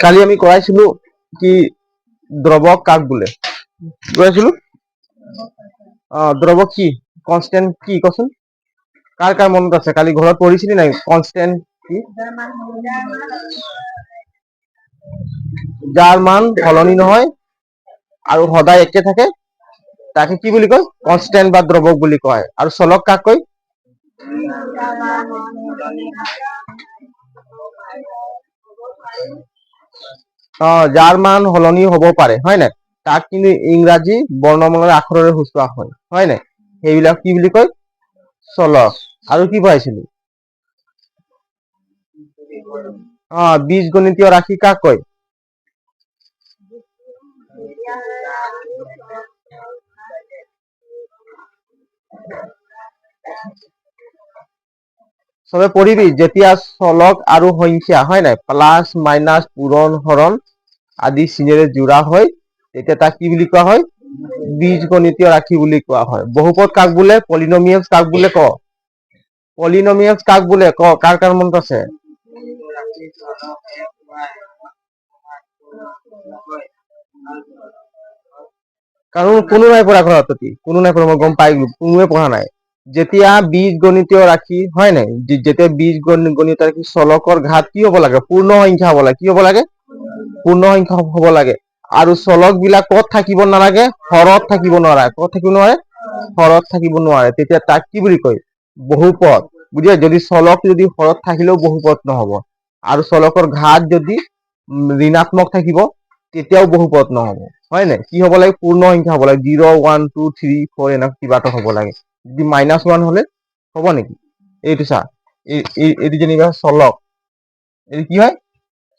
কালি আমি কৰাইছিলো কি দ্ৰৱক কাক বোলে কৰাইছিলো দ্ৰৱক কি কনষ্টেন্ট কি কচোন কাৰ কাৰ মনত আছে কালি ঘৰত পঢ়িছিলি নাই কনষ্টেন্ট কি যাৰ মান সলনি নহয় আৰু সদায় একে থাকে তাকে কি বুলি কয় কনষ্টেন্ট বা দ্ৰৱক বুলি কয় আৰু চলক কাক কয় যাৰ মান সলনি হ'ব পাৰে হয় নাই তাক কিন্তু ইংৰাজী বৰ্ণমালাৰ আখৰেৰে সূচোৱা হয় নাই সেইবিলাক কি বুলি কয় চলক আৰু কি পাইছিলো বীজগণিতীয় ৰাশি কাক কয় চবে পঢ়িবি যেতিয়া চলক আৰু সংখ্যা হয় নাই প্লাস মাইনাস পূৰণ হৰণ আদি চিনেৰে জোৰা হয় তেতিয়া তাক কি বুলি কোৱা হয় বীজগণিতীয় ৰাশি বুলি কোৱা হয় বহুপদ কাক বোলে পলিনমিয়েলছ কাক বোলে ক পলিনমিয়েলছ কাক বোলে ক কাৰ কাৰ মনত আছে কাৰণ কোনো নাই পড়া ঘৰত কোনো নাই পঢ়া মই গম পাই গলো কোনোৱে পঢ়া নাই যেতিয়া বীজগণিতীয় ৰাশি হয় নাই যেতিয়া বীজগণিতীয় ৰাশি চলকৰ ঘাত কি হ'ব লাগে পূৰ্ণ সংখ্যা হ'ব লাগে কি হ'ব লাগে পূৰ্ণ সংখ্যা হ'ব লাগে আৰু চলক বিলাক ক'ত থাকিব নালাগে হৰত থাকিব নোৱাৰে ক'ত থাকিব নোৱাৰে হৰত থাকিব নোৱাৰে তেতিয়া তাক কি বুলি কয় বহুপদ বুজিছা যদি চলক যদি হৰত থাকিলেও বহুপদ নহব আৰু চলকৰ ঘাত যদি ঋণাত্মক থাকিব তেতিয়াও বহুপদ নহব হয় নাই কি হ'ব লাগে পূৰ্ণ সংখ্যা হ'ব লাগে 0 1 2 3 4 এনেকুৱা কিবা এটা হ'ব লাগে যদি -1 হলে হ'ব নেকি এইটো চা এইটো যেনিবা চলক এইটো কি হয়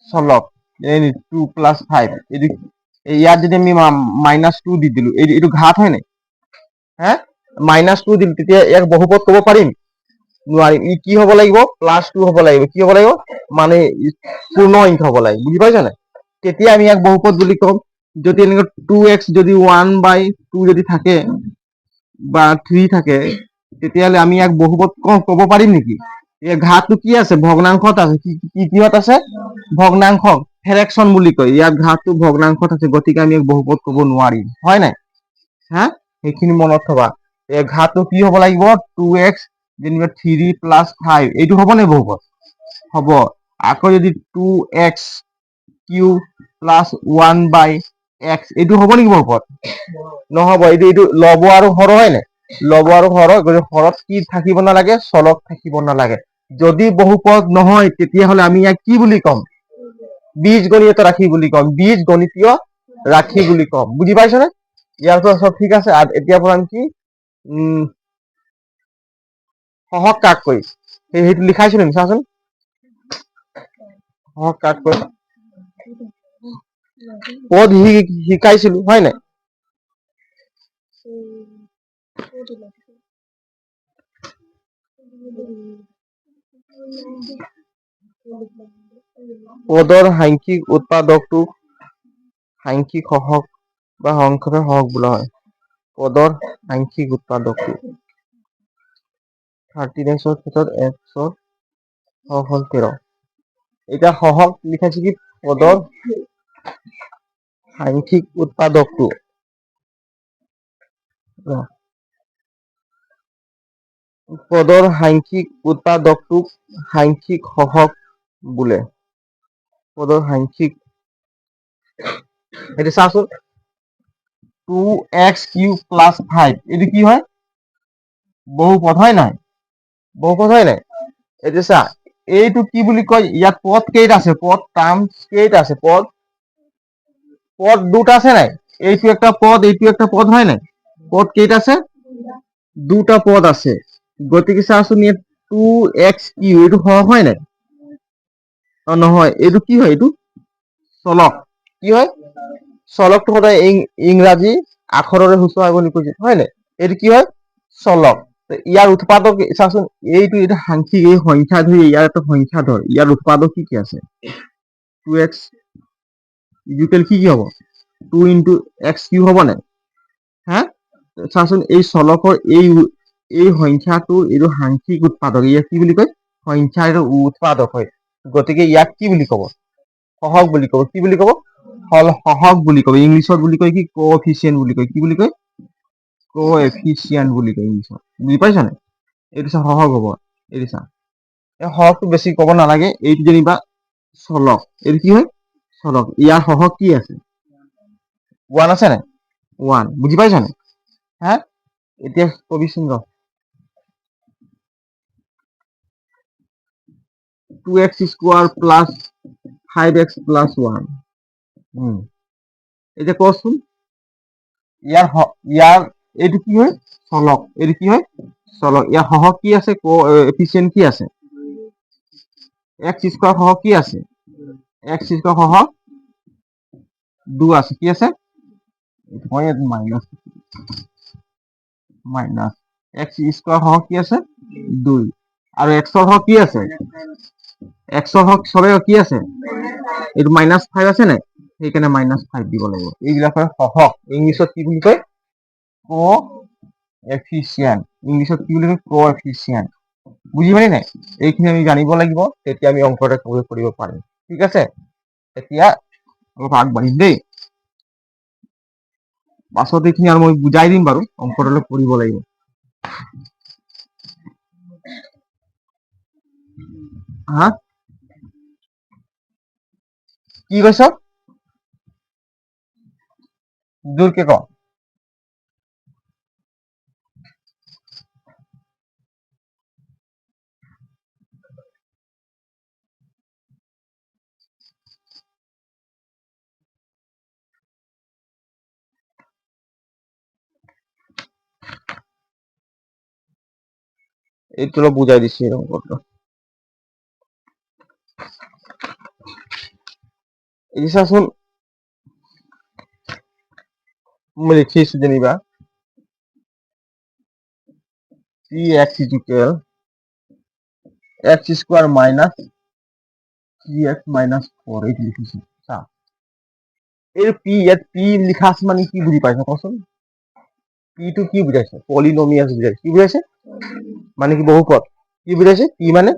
চলক 2 + 5 এইটো ইয়াত যদি আমি -2 দি দিলো এইটো ঘাত হয় নাই হা -2 দিলো তেতিয়া ইয়াক বহুপদ ক'ব পাৰিম নোৱাৰিম ই কি হ'ব লাগিব +2 হ'ব লাগিব কি হ'ব লাগিব মানে পূৰ্ণ সংখ্যা হ'ব লাগিব বুজি পাইছা নাই তেতিয়া আমি ইয়াক বহুপদ বুলি ক'ম যদি এনেকৈ 2x যদি 1/2 যদি থাকে বা 3 থাকে তেতিয়াহ'লে আমি ইয়াক বহুপদ ক'ব পাৰিম নেকি এই ঘাতটো কি আছে ভগ্নাংশত আছে কি কিহত আছে ভগ্নাংশ ফ্ৰেকশন বুলি কয় ইয়াত ঘাতটো ভগ্নাংশত আছে গতিকে আমি ইয়াক বহুপদ ক'ব নোৱাৰিম হয় নাই হা সেইখিনি মনত থবা এই ঘাতটো কি হ'ব লাগিব 2x যেনিবা 3 + 5 এইটো হ'ব নে বহুপদ হ'ব আকৌ যদি 2x কিউব + 1/x এইটো হ'ব নেকি বহুপদ নহ'ব এইটো লব আৰু হৰ হয় নাই লব আৰু হৰ হৰত কি থাকিব নালাগে চলক থাকিব নালাগে যদি বহুপদ নহয় তেতিয়াহ'লে আমি ইয়াক কি বুলি ক'ম বীজগণিতীয় ৰাশি বুলি ক'ম বীজগণিতীয় ৰাশি বুলি ক'ম বুজি পাইছনে ইয়াৰ পৰা চব ঠিক আছে এতিয়া পৰা আমি কি সহগ কাক কয় সেইটো লিখাইছিলো নেকি চাচোন সহগ কাক কয় পদ শিকাইছিলো হয় নাই পদৰ সাংখ্যিক উৎপাদকটোক সাংখ্যিক সহগ বা সংখ্যাৰ সহগ বোলা হয় পদৰ সাংখ্যিক উৎপাদকটো 39ৰ ক্ষেত্ৰত xৰ সহগ হ'ল 13 এতিয়া সহগ লিখাইছে কি পদৰ সাংখ্যিক উৎপাদকটো পদৰ সাংখ্যিক উৎপাদকটোক সাংখ্যিক সহগ বোলে পদৰ সাংখ্যিক এটা চাচোন 2x³ + 5 এইটো কি হয় বহুপদ হয় নাই বহুপদ হয় নাই এতিয়া চা এইটো কি বুলি কয় ইয়াত পদ কেইটা আছে পদ টাৰ্মছ কেইটা আছে পদ দুটা আছে নাই এইটো একটা পদ এইটো একটা পদ হয় নাই পদ কেইটা আছে দুটা পদ আছে গতিকে চাচোন ইয়াত 2x³ এইটো সহগ হয় নাই নহয় এইটো কি হয় এইটো চলক কি হয় চলকটো সদায় ইংৰাজী আখৰেৰে সূচোৱা হয় বুলি কৈছে হয় নাই এইটো কি হয় চলক ইয়াৰ উৎপাদক চাচোন এইটো এটা সাংখ্যিক এই সংখ্যা ধৰি ইয়াৰ এটা সংখ্যা ধৰ ইয়াৰ উৎপাদক কি আছে 2x ইকুৱেল কি হ'ব 2 * x³ হ'ব নাই হা চাচোন এই চলকৰ এই সংখ্যাটোৰ এইটো সাংখ্যিক উৎপাদক ইয়াক কি বুলি কয় সংখ্যাৰ উৎপাদক হয় গতিকে ইয়াক কি বুলি ক'ব? সহগ বুলি ক'ব। কি বুলি ক'ব? সহগ বুলি ক'ব। ইংলিছত বুলি কয় কি? কোএফিচিয়েন্ট বুলি কয়। কি বুলি কয়? কোএফিচিয়েন্ট বুলি কয় ইংলিছত। বুজি পাইছা নে? এইটো সহগ হ'ব। এইটো চা, এই সহগটো বেছি ক'ব নালাগে। এইটো যেনিবা চলক। এইটো কি হয়? চলক। ইয়াৰ সহগ কি আছে? 1 আছে নাই? 1। বুজি পাইছা নে? হা? এতিয়া কবিচোন ৰ। 2x square plus 5x plus 1। এতিয়া কচোন, ইয়াৰ এইটো কি হয়? চলক। এইটো কি হয়? চলক। ইয়াৰ সহগ কি আছে? কোএফিচিয়েন্ট কি আছে? x স্কোয়ার সহগ কি আছে? x স্কোয়ার সহগ 2 আছে। কি আছে? হয় মাইনাস মাইনাস x স্কোয়ার সহগ কি আছে? 2। আৰু x ৰ সহগ কি আছে? x ৰ সহগ সবে কি আছে? এইটো -5 আছে নাই? সেইকাৰণে -5 দিব লাগিব। এইবিলাকৰ সহগ ইংলিছত কি বুলি কয়? কোএফিচিয়েন্ট। ইংলিছত কি বুলি কয়? কোএফিচিয়েন্ট। বুজি পালি নাই? এইখিনি আমি জানিব লাগিব, তেতিয়া আমি অংকটা কৰিব পাৰিম। ঠিক আছে? এতিয়া অলপ আগবাঢ়িম দেই। পাছত এইখিনি আৰু মই বুজাই দিম বাৰু, অংকটা অলপ কৰিব লাগিব। হা? কি কৈছ? জোৰকে ক। এইটো অলপ বুজাই দিছি অংকটো। এই চাচোন, মই লিখিছো যেনিবা px equal x square minus 3x minus 4 এইটো লিখিছো। চা, এই পি লিখা আছে মানে কি বুজি পাইছ কচোন? পিটো কি বুজাইছে? পলিনোমিয়াল বুজাইছে। কি বুজাইছে? মানে কি? বহুপদ। কি বুজাইছে? পি মানে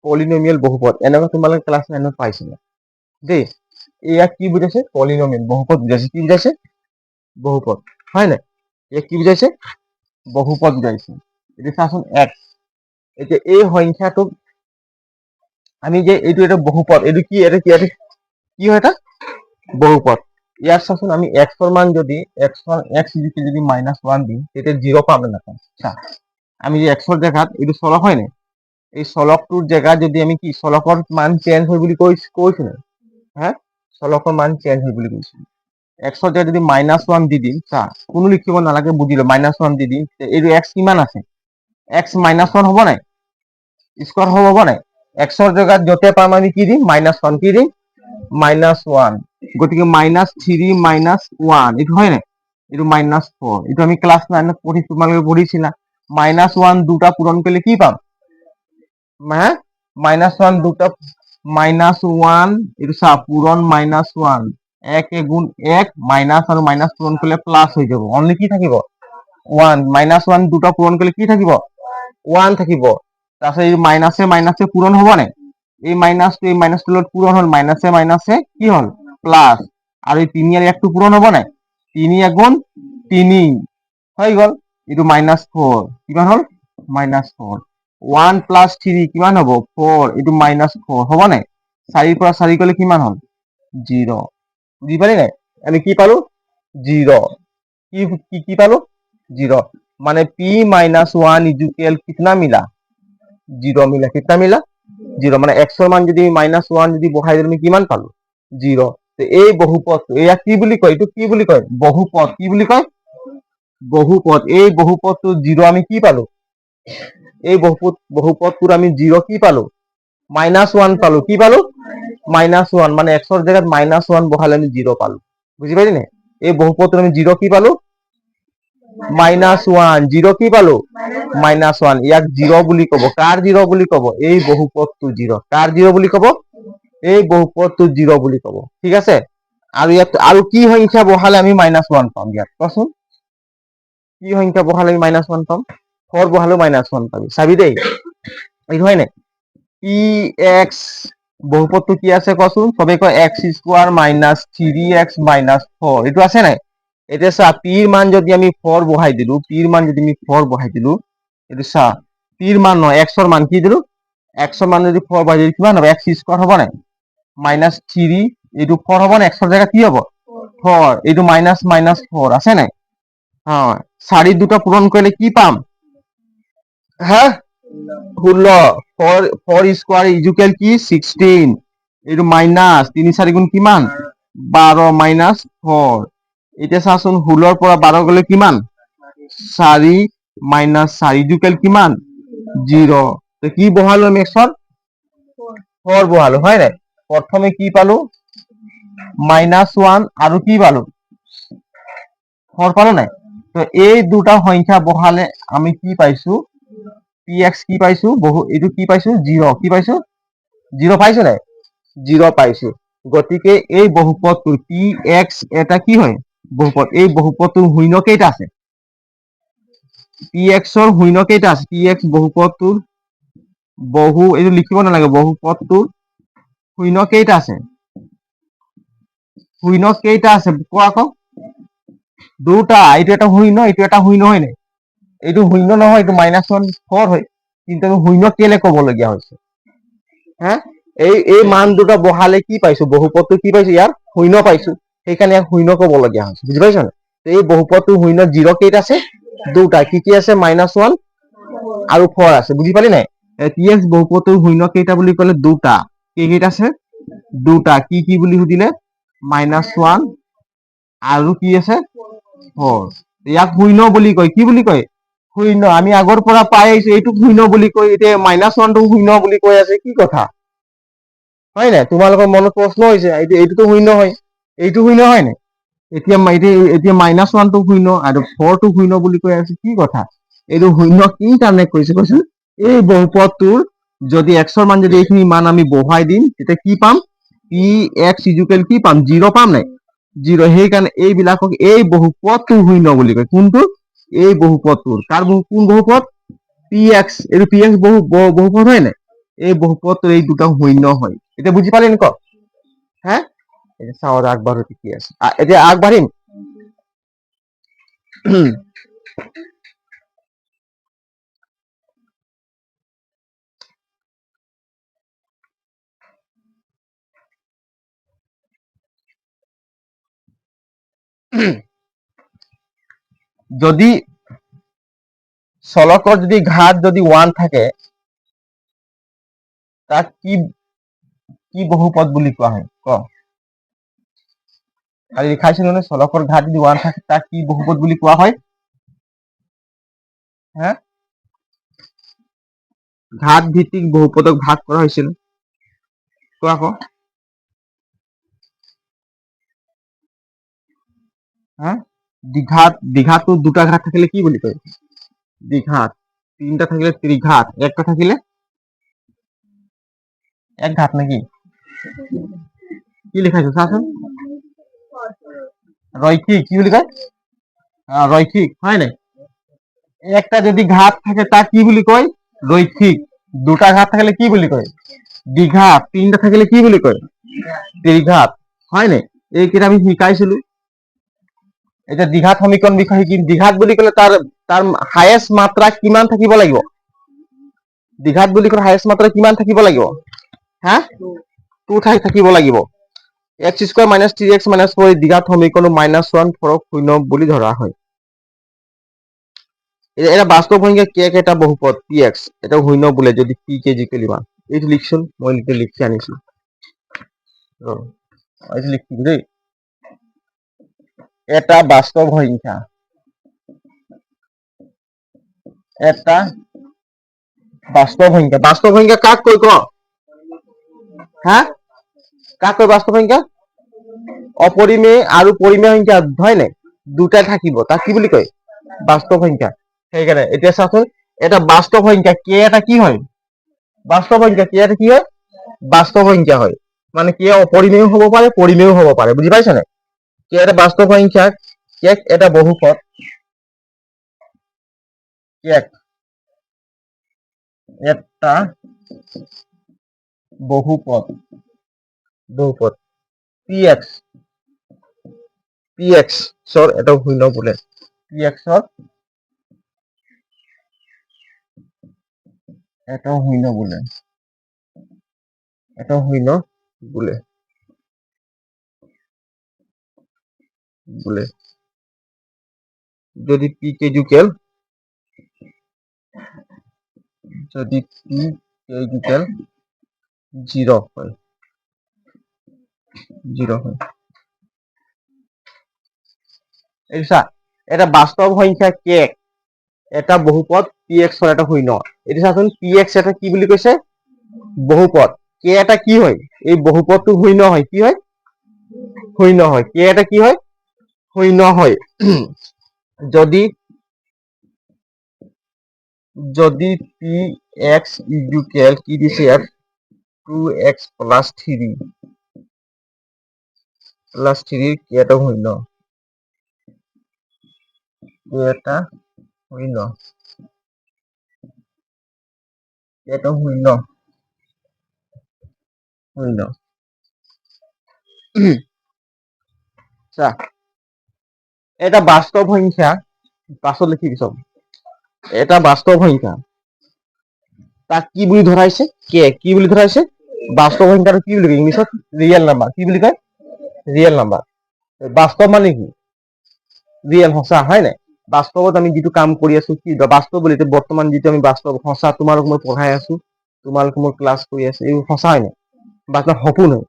পলিনোমিয়াল বহুপদ। এনেকুৱা তোমালোকে ক্লাছ 9ত পাইছিলা দেই। এয়া কি বুজাইছে? পলিনোমিয়াল বহুপদ বুজাইছে। কি বুজাইছে? বহুপদ। হয় নাই? এয়া কি বুজাইছে? বহুপদ বুজাইছে। এতিয়া চাচোন x। এতিয়া এই সংখ্যাটোক আমি যে এইটো এটা বহুপদ, এইটো কি? এটা কি হয়? এটা বহুপদ। ইয়াৰ চাচোন, আমি x ৰ মান যদি x যদি -1 দিম, তেতিয়া 0 পাম নে নাপাম? চা, আমি যে x ৰ জেগাত এইটো চলক হয় নাই? এই চলকটোৰ জেগাত যদি আমি কি চলকৰ মান চেঞ্জ হয় বুলি কৈছো নে? হা? চলকৰ মান চেঞ্জ হয় বুলি কৈছো। x ৰ জেগাত যদি -1 দি দিম, চা, কোনো লিখিব নালাগে, বুজিলো। -1 দি দিম, এইটো x কিমান আছে? x -1 হ'ব নাই? স্কোয়ার হ'ব নাই? x ৰ জেগাত যতে পাম আমি কি দিম? -1। কি দিম? -1। গতিকে -3 -1 এইটো হয় নাই? এইটো -4। এইটো আমি ক্লাস 9ত পঢ়িছো, তোমালোকে পঢ়িছিলা। -1 দুটা পূরণ করলে কি পাম? হ্যাঁ, -1 দুটা -1 এইটো চা, পূরণ -1 এক গুণ 1 মাইনাস আৰু মাইনাস পূরণ করলে প্লাস হৈ যাব। অনলি কি থাকিব? 1। -1 দুটা পূরণ করলে কি থাকিব? 1 থাকিব। তারপরে এই মাইনাসে মাইনাসে পূরণ হব না? এই মাইনাসটো লগত পূরণ হল, মাইনাসে মাইনাসে কি হল? প্লাস। আর এই 3 আর 1 পূরণ হব না? 3 গুণ 3 হৈ গল। এইটো -4 কিমান হল? -4। 1 প্লাস 3 কিমান হব? 4। এইটো -4 হব নাই? 4 পৰা 4 গলে কিমান হল? 0। বুজি পালি নাই? আমি কি পালো? 0। কি পালো? 0। মানে p - 1 इक्वल कितना मिला? 0 मिला। कितना मिला? 0। মানে x ৰ মান যদি -1 যদি বহাই দিলে আমি কিমান পালো? 0। এই বহুপদটো এয়া কি বুলি কয়? এইটো কি বুলি কয়? বহুপদ। কি বুলি কয়? বহুপদ। এই বহুপদটো 0 আমি কি পালো? এই বহুপদটোৰ আমি 0 কি পালো? -1 পালো। কি পালো? -1। মানে x ৰ জেগাত -1 বহালে আমি 0 পালো। বুজি পালি নাই? এই বহুপদটোৰ আমি 0 কি পালো? -1। 0 কি পালো? -1। ইয়াক 0 বুলি কব। কাৰ 0 বুলি কব? এই বহুপদটো 0। কাৰ 0 বুলি কব? এই বহুপদটো 0 বুলি কব। ঠিক আছে? আৰু ইয়াত আৰু কি সংখ্যা বহালে আমি -1 পাম? ইয়াত কোৱাচোন, কি সংখ্যা বহালে আমি -1 পাম? 4 বহালেও -1 পাবি। চাবি দেই। এইটো হয় নাই? px বহুপদটো কি আছে কচোন, চবে কয় x square minus 3x minus 4, এইটো আছে নাই? এতিয়া চা পিৰ মান যদি আমি 4 বহাই দিলো, পিৰ মান যদি আমি 4 বহাই দিলো, এইটো চা পিৰ মান নহয় এক্সৰ মান কি দিলো, এক্সৰ মান যদি 4 বহাই দিলো কিমান হ'ব, এক্স স্কোয়ার হ'ব নাই মাইনাস 3, এইটো 4 হ'ব নাই, এক্সৰ জায়গা কি হ'ব 4, এইটো মাইনাস মাইনাস 4 আছে নাই? হ্যাঁ, 4 দুটা পূরণ করলে কি পাম? হ্যাঁ 16, 4 স্কোয়ার ইজুকেল কি 16, এইটো মাইনাস 3 4 গুণ কিমান 12 মাইনাস 4, এতিয়া চাচোন 16 পৰা 12 গলে কিমান 4 মাইনাস 4 ইজুকেল কিমান 0, তো কি বহালো আমি এক্সৰ 4 বহালো হয় নাই? প্ৰথমে কি পালো -1 আৰু কি পালো 4 পালো নাই? তো এই দুটা সংখ্যা বহালে আমি কি পাইছো, px কি পাইছো, এইটো কি পাইছো 0, কি পাইছো 0 পাইছো নাই 0 পাইছো। গতিকে এই বহুপদটোৰ px এটা কি হয় বহুপদ, এই বহুপদটোৰ শূন্য কেইটা আছে, px ৰ শূন্য কেইটা আছে, px বহুপদটোৰ এইটো লিখিব নালাগে, বহুপদটোৰ শূন্য কেইটা আছে, শূন্য কেইটা আছে কোৱা আকৌ, দুটা, এইটো এটা শূন্য এইটো এটা শূন্য হয় নাই, এইটো শূন্য নহয়, এইটো -1 4 হয়, কিন্তু আমি শূন্য কেলে ক'বলগীয়া হৈছে, হা এই মান দুটা বহালে কি পাইছো, বহুপদটো কি পাইছো ইয়াৰ শূন্য পাইছো, সেইকাৰণে ইয়াক শূন্য ক'বলগীয়া হৈছে, বুজি পাইছ নাই? এই বহুপদটো শূন্য 0 কেইটা আছে, দুটা, কি কি আছে -1 আৰু 4 আছে, বুজি পালি নাই? px বহুপদটোৰ শূন্য কেইটা বুলি ক'লে দুটা, কেইটা আছে দুটা, কি কি বুলি সুধিলে -1 আৰু কি আছে 4, ইয়াক শূন্য বুলি কয়, কি বুলি কয় শূন্য, আমি আগৰ পৰা পাই আহিছো এইটো শূন্য বুলি কৈ, এতিয়া -1টো শূন্য বুলি কৈ আছে, কি কথা হয় নাই? তোমালোকৰ মনত প্ৰশ্ন হৈছে, এইটোতো শূন্য হয়, এইটো শূন্য হয় নাই? এতিয়া এতিয়া -1টো শূন্য আৰু 4টো শূন্য বুলি কৈ আছে, কি কথা? এইটো শূন্য কি কাৰণে কৈছে কৈছো, এই বহুপদটোৰ যদি এক্সৰ মান যদি এইখিনি মান আমি বহাই দিম তেতিয়া কি পাম, পি এক্স ইজুকেল কি পাম 0 পাম নাই 0, সেইকাৰণে এইবিলাকক এই বহুপদটো শূন্য বুলি কয়, কোনটো এই বহুপদটোৰ, কোন বহুপদ px, এইটো px বহুপদ হয় নাই, এই বহুপদটোৰ এই দুটা শূন্য হয়, এতিয়া বুজি পালি নে ক, হা এতিয়া চাও আগবাঢ়ো, ঠিকে আছে এতিয়া আগবাঢ়িম যদি চলকৰ যদি ঘাত যদি 1 থাকে, তাক কি কি বহুপদ বুলি কোৱা হয় ক, কালি লিখাইছিলো নে, চলকৰ ঘাত যদি 1 থাকে তাক কি বহুপদ বুলি কোৱা হয়, হা ঘাত ভিত্তিক বহুপদক ভাগ কৰা হৈছিল, কোৱা আকৌ, হা দ্বিঘাতটো দুটা ঘাত থাকিলে কি বুলি কয় দ্বিঘাত, তিনটা থাকিলে ত্রিঘাত, একটা থাকিলে এক ঘাত নাকি, কি লিখাইছো চাচোন, রৈখিক, কি বুলি কয় রৈখিক হয় নাই, একটা যদি ঘাত থাকে তাক কি বুলি কয় রৈখিক, দুটা ঘাত থাকিলে কি বুলি কয় দ্বিঘাত, তিনটা থাকিলে কি বুলি কয় ত্রিঘাত হয় নাই, এইকেইটা আমি শিকাইছিলো। এতিয়া দ্বিঘাত সমীকৰণ বিষয়ে শিকিম, দ্বিঘাত বুলি ক'লে তাৰ হায়েষ্ট মাত্ৰা কিমান থাকিব লাগিব, দ্বিঘাত বুলি ক'লে হায়েষ্ট মাত্ৰা কিমান থাকিব লাগিব, হা 2 থাকিব লাগিব, x square minus 3x minus 4 দ্বিঘাত সমীকরণ -1 4 শূন্য বুলি ধৰা হয়। এটা বাস্তৱ সংখ্যা কে এটা বহুপদ px, এটা শূন্য বোলে যদি p কে জিকেল ইমান, এইটো লিখছোন, মই লিখি আনিছো, এইটো লিখিম দেই, এটা বাস্তৱ সংখ্যা, এটা বাস্তৱ সংখ্যা, বাস্তৱ সংখ্যা কাক কয় ক, হা কাক কয় বাস্তৱ সংখ্যা, অপৰিমেয় আৰু পৰিমেয় সংখ্যা হয় নাই, দুটা থাকিব তাক কি বুলি কয় বাস্তৱ সংখ্যা। সেইকাৰণে এতিয়া চাচোন, এটা বাস্তৱ সংখ্যা কে এটা কি হয়, বাস্তৱ সংখ্যা কে এটা কি হয় বাস্তৱ সংখ্যা হয়, মানে কে অপৰিমেয় হ'ব পাৰে পৰিমেয় হ'ব পাৰে, বুজি পাইছ নাই, কে এটা বাস্তৱ সংখ্যা, কেক এটা বহুপদ, কেক এটা বহুপদ বহুপদ পি এক্সৰ এটা শূন্য বোলে পি এক্সৰ এটা শূন্য বোলে বোলে যদি পি কেজুকেল জিৰ' হয় এই চা এটা বাস্তৱ সংখ্যা কে এটা বহুপদ পি এক্সৰ এটা শূন্য এইটো চাচোন পি এক্স এটা কি বুলি কৈছে বহুপদ কে এটা কি হয় এই বহুপদটো শূন্য হয় কি হয় শূন্য হয় কে এটা কি হয় শূন্য হয় যদি যদি পি এক্স ইকুৱেল কি দিছে ইয়াত 2x প্লাছ 3 কে এটা শূন্য চা এটা বাস্তৱ সংখ্যা পাছত লিখি দিছ এটা বাস্তৱ সংখ্যা তাক কি বুলি ধৰাইছে কে কি বুলি ধৰাইছে বাস্তৱ সংখ্যাটো কি বুলি কয় ইংলিছত ৰিয়েল নাম্বাৰ কি বুলি কয় ৰিয়েল নাম্বাৰ বাস্তৱ মানে কি ৰিয়েল সঁচা হয় নাই বাস্তৱত আমি যিটো কাম কৰি আছো কি বাস্তৱ বুলি বৰ্তমান যিটো আমি বাস্তৱ সঁচা তোমালোক মই পঢ়াই আছো তোমালোক মই ক্লাছ কৰি আছো এইবোৰ সঁচা হয় নাই বাস্তৱ সপোন হয়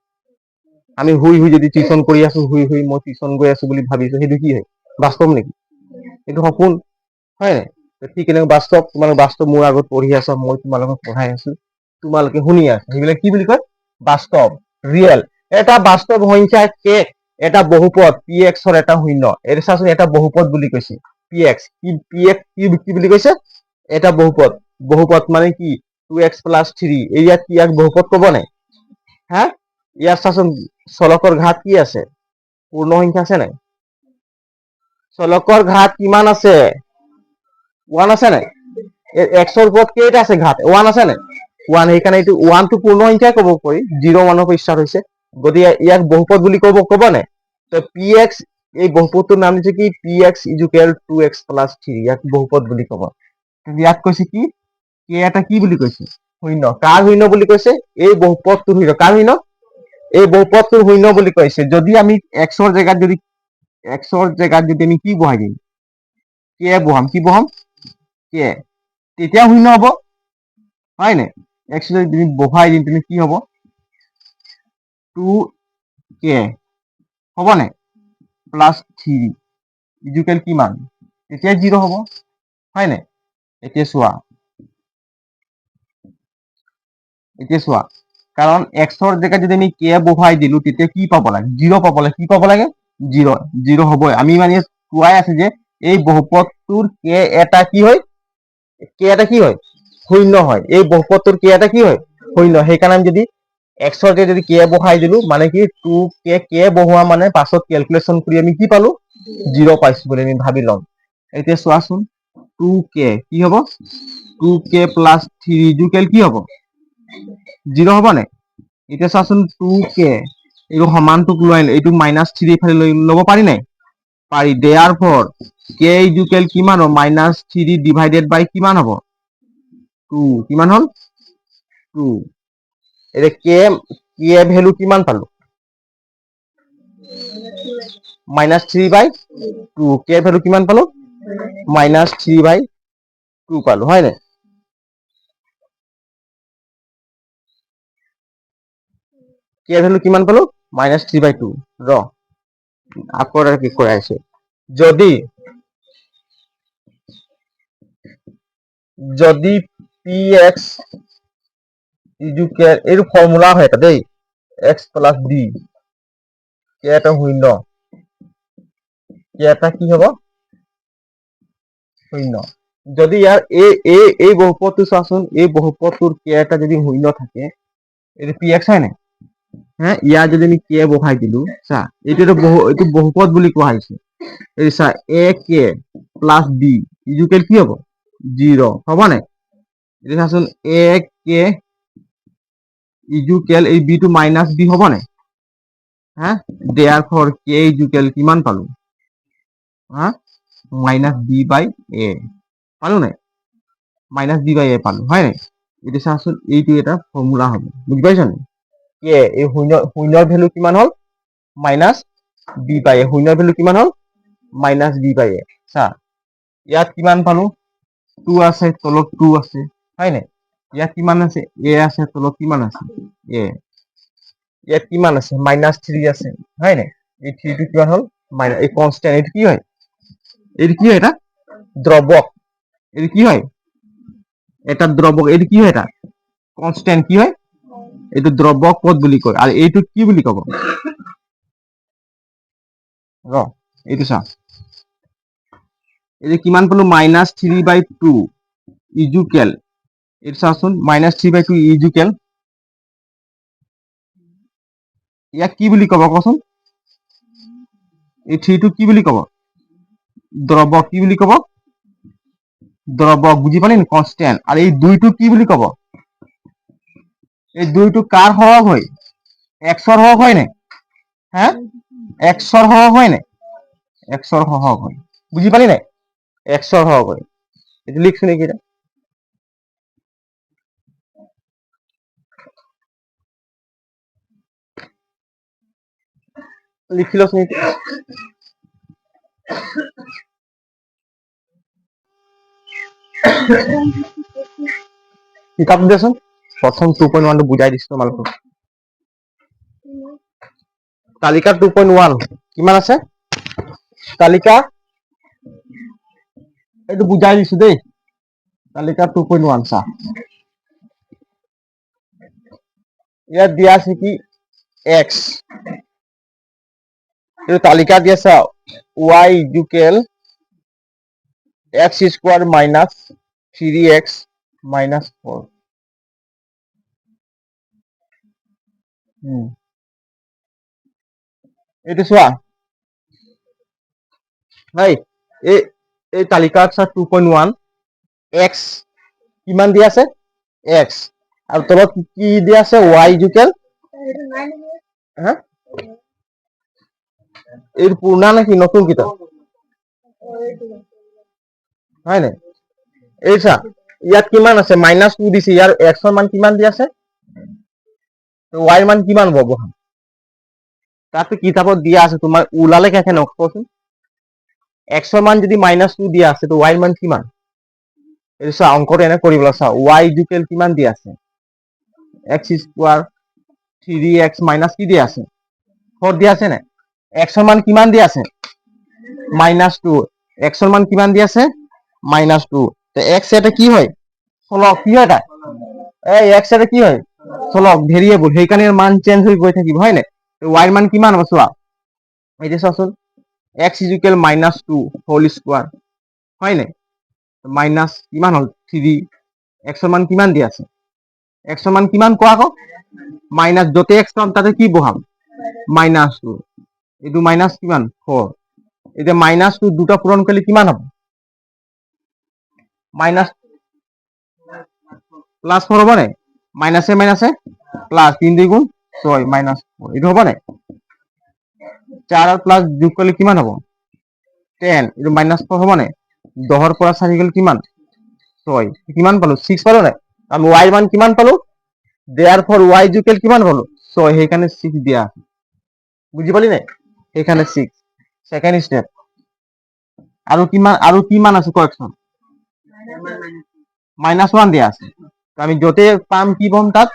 আমি শুই যদি টিউচন কৰি আছো শুই মই টিউচন গৈ আছো বুলি ভাবিছো সেইটো কি হয় বাস্তৱ নেকি এইটো সপোন হয় নাই ঠিক এনেকৈ বাস্তৱ তোমালোক বাস্তৱ মোৰ আগত পঢ়ি আছা মই তোমালোকক পঢ়াই আছো তোমালোকে শুনি আছা সেইবিলাক কি বুলি কয় বাস্তৱ ৰিয়েল এটা বাস্তৱ সংখ্যা কে এটা বহুপদ পি এক্সৰ এটা শূন্য এইটো চাচোন এটা বহুপদ বুলি কৈছে পি এক্স কি বুলি কৈছে এটা বহুপদ মানে কি 2x প্লাছ 3 ইয়াক কি ইয়াক বহুপদ ক'ব নাই হা ইয়াত চাচোন চলকৰ ঘাত কি আছে পূৰ্ণ সংখ্যা আছে নাই চলকৰ ঘাত কিমান আছে 1 আছে নাই এক্সৰ ওপৰত কেইটা আছে ঘাত 1 আছে নাই 1 সেইকাৰণে এইটো 1 টো পূৰ্ণ সংখ্যাই ক'ব পাৰি 0 মানৰ পৰা ষ্টাৰ্ট হৈছে গতিকে ইয়াক বহুপদ বুলি ক'ব নাই তো পি এক্স এই বহুপদটোৰ নাম দিছে কি P x equal 2x plus 3 ইয়াক বহুপদ বুলি ক'ব ইয়াক কৈছে কি কে এটা কি বুলি কৈছে শূন্য কাৰ শূন্য বুলি কৈছে এই বহুপদটোৰ শূন্য কাৰ শূন্য এই বহুপদটোৰ শূন্য বুলি কৈছে যদি আমি এক্সৰ জেগাত যদি আমি কি বহাই দিম কে বহাম কি বহাম কে তেতিয়া শূন্য হ'ব হয় নাই এক্স যদি তুমি বহাই দিম তুমি কি হ'ব 2k হ'ব নাই প্লাছ 3 ইকুৱেল কিমান তেতিয়া 0 হ'ব হয় নাই এতিয়া চোৱা কাৰণ এক্সৰ জেগাত যদি আমি কে বহাই দিলো তেতিয়া কি পাব লাগে 0 পাব লাগে কি পাব লাগে 0 হ'বই আমি মানে কোৱাই আছে যে এই বহুপদটোৰ কে এটা কি হয় শূন্য হয় এই বহুপদটোৰ কে এটা কি হয় শূন্য সেইকাৰণে আমি যদি এক্সৰ যদি কে বহাই দিলো মানে কি 2কে বহোৱা মানে পাছত কেলকুলেশ্যন কৰি আমি কি পালো 0 পাইছো বুলি আমি ভাবি ল'ম এতিয়া চোৱাচোন 2k কি হ'ব 2k প্লাছ 3 ইকুৱেল কি হ'ব 0 হ'ব নাই এতিয়া চাচোন 2k এইটো সমানটোক লৈ এইটো -3 ইফালে লৈ ল'ব পাৰি নাই পাৰি দেয়াৰ ফৰ k ইকুৱেল কিমান হ'ব -3 ডিভাইডেড বাই কিমান হ'ব 2 কিমান হ'ল 2 এতিয়া k ভ্যালু কিমান পালো -3/2 k ভ্যালু কিমান পালো -3/2 পালো হয় নাই k ভ্যালু কিমান পালো -3/2 ৰ আকৌ কি কৈ আছে যদি px ইকুৱেল এইটো ফৰ্মুলা হয় এটা দেই x প্লাছ b কে এটা শূন্য কে এটা কি হ'ব শূন্য যদি ইয়াৰ এই বহুপদটো চোৱাচোন এই বহুপদটোৰ কে এটা যদি শূন্য থাকে এইটো px হয় নাই হা ইয়াৰ যদি আমি কে বহাই দিলো চা এইটো বহুপদ বুলি কোৱা হৈছে এই চা a k plus b equal কি হ'ব 0 হ'ব নাই এতিয়া চাচোন a k ইজুকেল এই বি টো মাইনাছ বি হ'ব নে হা দেয়াৰ ফৰ কে ইজুকেল কিমান পালো হা মাইনাছ বি বাই এ পালো নাই মাইনাছ বি বাই এ পালো হয় নাই এতিয়া চাচোন এইটো এটা ফৰ্মুলা হ'ব বুজি পাইছ নে কে এই শূন্যৰ ভেলু কিমান হ'ল মাইনাছ বি বাই এ শূন্যৰ ভেলু কিমান হ'ল মাইনাছ বি বাই এ চা ইয়াত কিমান পালো 2 আছে তলত 2 আছে হয় নাই ইয়াত কিমান আছে এ আছে তলত কিমান আছে এ ইয়াত কিমান আছে -3 আছে হয় নাই এই 3 টো কিমান হ'ল মাইনাছ এই কনস্ট্যান্ট এইটো কি হয় এটা দ্ৰৱক এইটো কি হয় এটা দ্ৰৱক এইটো কি হয় এটা কনস্ট্যান্ট কি হয় এইটো দ্ৰৱক পদ বুলি কয় আৰু এইটো কি বুলি ক'ব ৰ এইটো চা এই কিমান পালো -3/2 ইজুকেল এইটো চাচোন -3/2 ইজুকেল ইয়াক কি বুলি ক'ব কচোন এই 3 টো কি বুলি ক'ব দ্ৰৱক কি বুলি ক'ব দ্ৰৱক বুজি পালি কনস্ট্যান্ট আৰু এই 2 টো কি বুলি ক'ব এই 2 টো কাৰ সহগ হয় x ৰ সহগ হয় নাই হা x ৰ সহগ হয় নাই x ৰ সহগ হয় বুজি পালি নাই x ৰ সহগ হয় এইটো লিখছ নেকি এটা লিখিলছ নেকি কিতাপ দেচোন প্ৰথম 2.1 টো বুজাই দিছো তোমালোকক তালিকা 2.1 কিমান আছে তালিকা এইটো বুজাই দিছো দেই তালিকা 2.1 চা ইয়াত দিয়া আছে কি x এইটো তালিকা দিয়া চাও y equal x square minus 3x minus 4 এইটো চোৱা ভাই এই তালিকা আছে 2.1 x কিমান দিয়া আছে x আৰু তলত কি দিয়া আছে y ইকুৱেল হা এই পুৰণা নাকি নতুন কিতাপ হয় নাই এই চা ইয়াত কিমান আছে -2 দিছে ইয়াৰ x ৰ মান কিমান দি আছে y মান কিমান হ'ব তাতে কিতাপত দিয়া আছে তোমাৰ ওলালে কেনে নকচোন x ৰ মান যদি -2 দিয়া আছে তো y মান কিমান এই চা অংকটো এনে কৰিব চা y ইকুৱেল কিমান দি আছে x স্কয়ার 3x মাইনাস কি দি আছে 4 দি আছে না x ৰ মান কিমান দি আছে -2 x ৰ মান কিমান দি আছে -2 তে x এটা কি হয় চলক কি হয় এটা এই x এটা কি হয় চলক ভেৰিয়েবল সেইকাৰণে মান চেঞ্জ হৈ গৈ থাকিব হয় না y ৰ মান কিমান হ'ব চোৱা এইটো চাচোন x ইকুৱেল -2 হোল স্কয়াৰ হয় না মাইনাস কিমান হ'ল 3 x ৰ মান কিমান দি আছে x ৰ মান কিমান কোৱা আকৌ মাইনাস যতে x পাম তাতে কি বহাম -2 এইটো মাইনাস কিমান 4 এতিয়া -2 দুটা পূৰণ কৰিলে কিমান হ'ব মাইনাস প্লাস 4 হ'ব নাই মাইনাসে মাইনাসে প্লাস 3 2 গুণ 6 মাইনাস 4 এইটো হ'ব নাই 4 আৰু প্লাস যোগ কৰিলে কিমান হ'ব 10 এইটো -4 হ'ব নাই 10 ৰ পৰা 4 গ'ল কিমান 6 কিমান পালো 6 পালো নাই আমি y মান কিমান পালো therefore y ইকুৱেল কিমান পালো 6 সেইকাৰণে 6 দিয়া বুজি পালি নাই সেইকাৰণে 6 সেকেন্ড স্টেপ আৰু কিমান আছে কয়েকশন -1 দিয়া আছে আমি যতে পাম কি বম তাত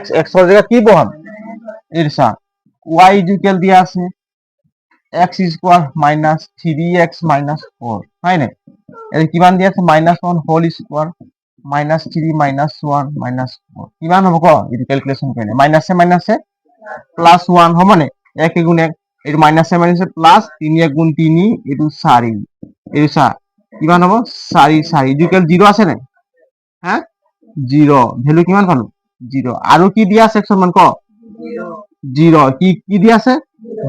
x ৰ জায়গা কি বহাম এৰ সা y ইকুৱেল দিয়া আছে x square minus 3x minus 4 হয় না এর কিমান দিয়া আছে -1 হোল স্কয়ার -3 -1 -4 কিমান হ'ব ক এটো ক্যালকুলেশন কৰিলে মাইনাসে মাইনাসে প্লাস 1 হ'ব না 1 গুণ 1 এটো মাইনাসে মাইনাসে প্লাস 3 1 গুণ 3 এটো 4 এটো সা কিমান হ'ব 4 4 ইকুৱেল 0 আছে না হ্যাঁ 0 ভ্যালু কিমান পালো 0 আৰু কি দিয়া আছে x ৰ মান ক 0 কি দিয়া আছে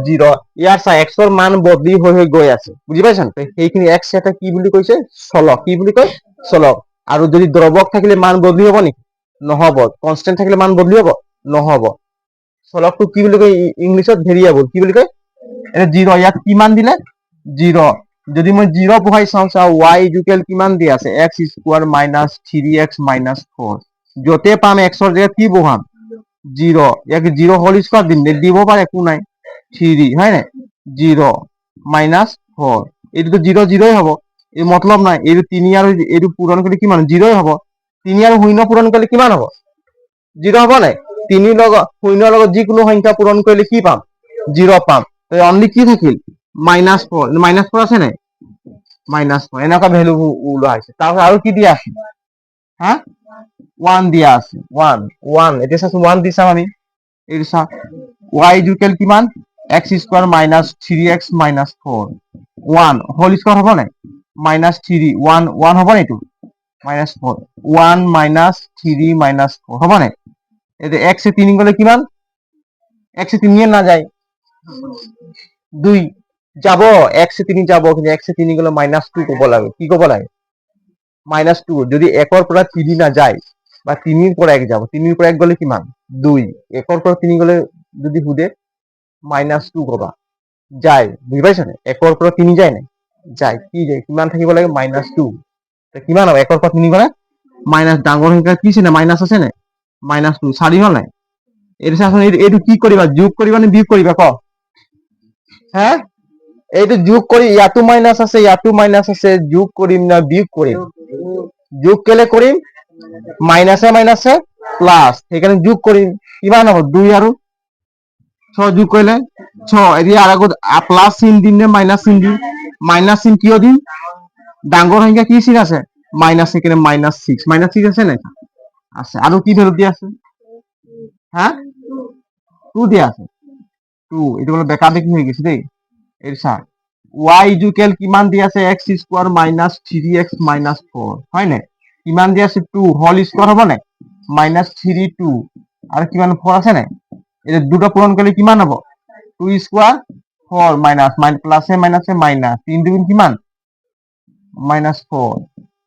0 ইয়াৰ চা x ৰ মান বদলি হৈ গৈ আছে বুজি পাইছান সেইখিনি x এটা কি বুলি কৈছে চলক কি বুলি কয় চলক আৰু যদি দ্ৰৱক থাকিলে মান বদলি হ'ব নেকি নহ'ব। কনষ্টেণ্ট থাকিলে মান বদলি হ'ব নহ'ব। চলকটো কি বুলি কয় ইংলিছত ভেৰিয়েবল কি বুলি কয় এতিয়া 0 ইয়াত কিমান দিলে 0 যদি মই 0 বহাই চাওঁ y ইকুৱেল কিমান দি আছে x square minus 3x minus 4 য'তে পাম x ৰ জেগাত কি বহাম 0 ইয়াক 0 হোল স্কোৱাৰ দিম দিব পাৰে একো নাই 3 হয় নাই 0 মাইনাছ 4 এইটোতো 0 0 হ'ব এই মতলব নাই এইটো 3 আৰু এইটো পূৰণ কৰি কিমান 0 হ'ব 3 আৰু 0 পূৰণ কৰিলে কিমান হ'ব 0 হ'ব নাই 3 লগত 0 লগত যিকোনো সংখ্যা পূৰণ কৰিলে কি পাম 0 পাম অনলি কি থাকিল -4 আছে নাই -4 এনেকুৱা ভ্যালু ওলোৱা হৈছে তাৰপিছত আৰু কি দিয়া আছে হা 1 দিয়া আছে 1 এতিয়া চাচোন 1 দি চাম আমি এইটো চা y ইকুৱেল কিমান x square minus 3x minus 4 1 whole square হ'ব নাই মাইনাছ 3 1 হ'ব নাই এইটো মাইনাছ 4 1 মাইনাছ 3 মাইনাছ 4 হ'ব নাই এতিয়া x এ 3 গ'লে কিমান x এ 3 এ নাযায় 2 যাব x এ 3 যাব কিন্তু x এ 3 গ'লে -2 ক'ব লাগে কি ক'ব লাগে -2 যদি 1 ৰ পৰা 3 নাযায় বা 3 ৰ পৰা 1 যাব 3 ৰ পৰা 1 গ'লে কিমান 2 1 ৰ পৰা 3 গ'লে যদি সুধে -2 ক'বা যায় বুজি পাইছা নে 1 ৰ পৰা 3 যায় নাই যায় কি যায় কিমান থাকিব লাগে -2 কিমান হ'ব 1 ৰ পৰা 3 গ'লে মাইনাছ ডাঙৰ সংখ্যা কি আছে নে মাইনাছ আছে নে -2 4 হ'ল নাই এইটো চাচোন এইটো কি কৰিবা যোগ কৰিবা নে বিয়োগ কৰিবা ক হা এইটো যোগ কৰি ইয়াতো মাইনাছ আছে যোগ কৰিম না বিয়োগ কৰিম যোগ কেলে কৰিম মাইনাছে প্লাছ সেইকাৰণে যোগ কৰিম কিমান হ'ব 2 আৰু 6 যোগ কৰিলে 6 এতিয়া আৰু আগত প্লাছ চিন দিম নে মাইনাছ চিন দিম মাইনাছ চিন কিয় দিম ডাঙৰ সংখ্যা কি চিন আছে মাইনাছ সেইকাৰণে -6 আছে নাই আছে আৰু কি ভ্যালু দিয়া আছে হা 2 দিয়া আছে 2 এইটো মানে বেকা বেকি হৈ গৈছে দেই এই চা y ইকুৱেল কিমান দি আছে x square minus 3x minus 4 হয় নাই কিমান দি আছে 2 হোল স্কোৱাৰ হ'ব নাই -3 2 আৰু কিমান 4 আছে নাই এটা দুটো পূৰণ কৰিলে কিমান হ'ব 2 স্কোৱাৰ 4 মাইনাছ প্লাছে মাইনাছে মাইনাছ 3 2 কিমান -4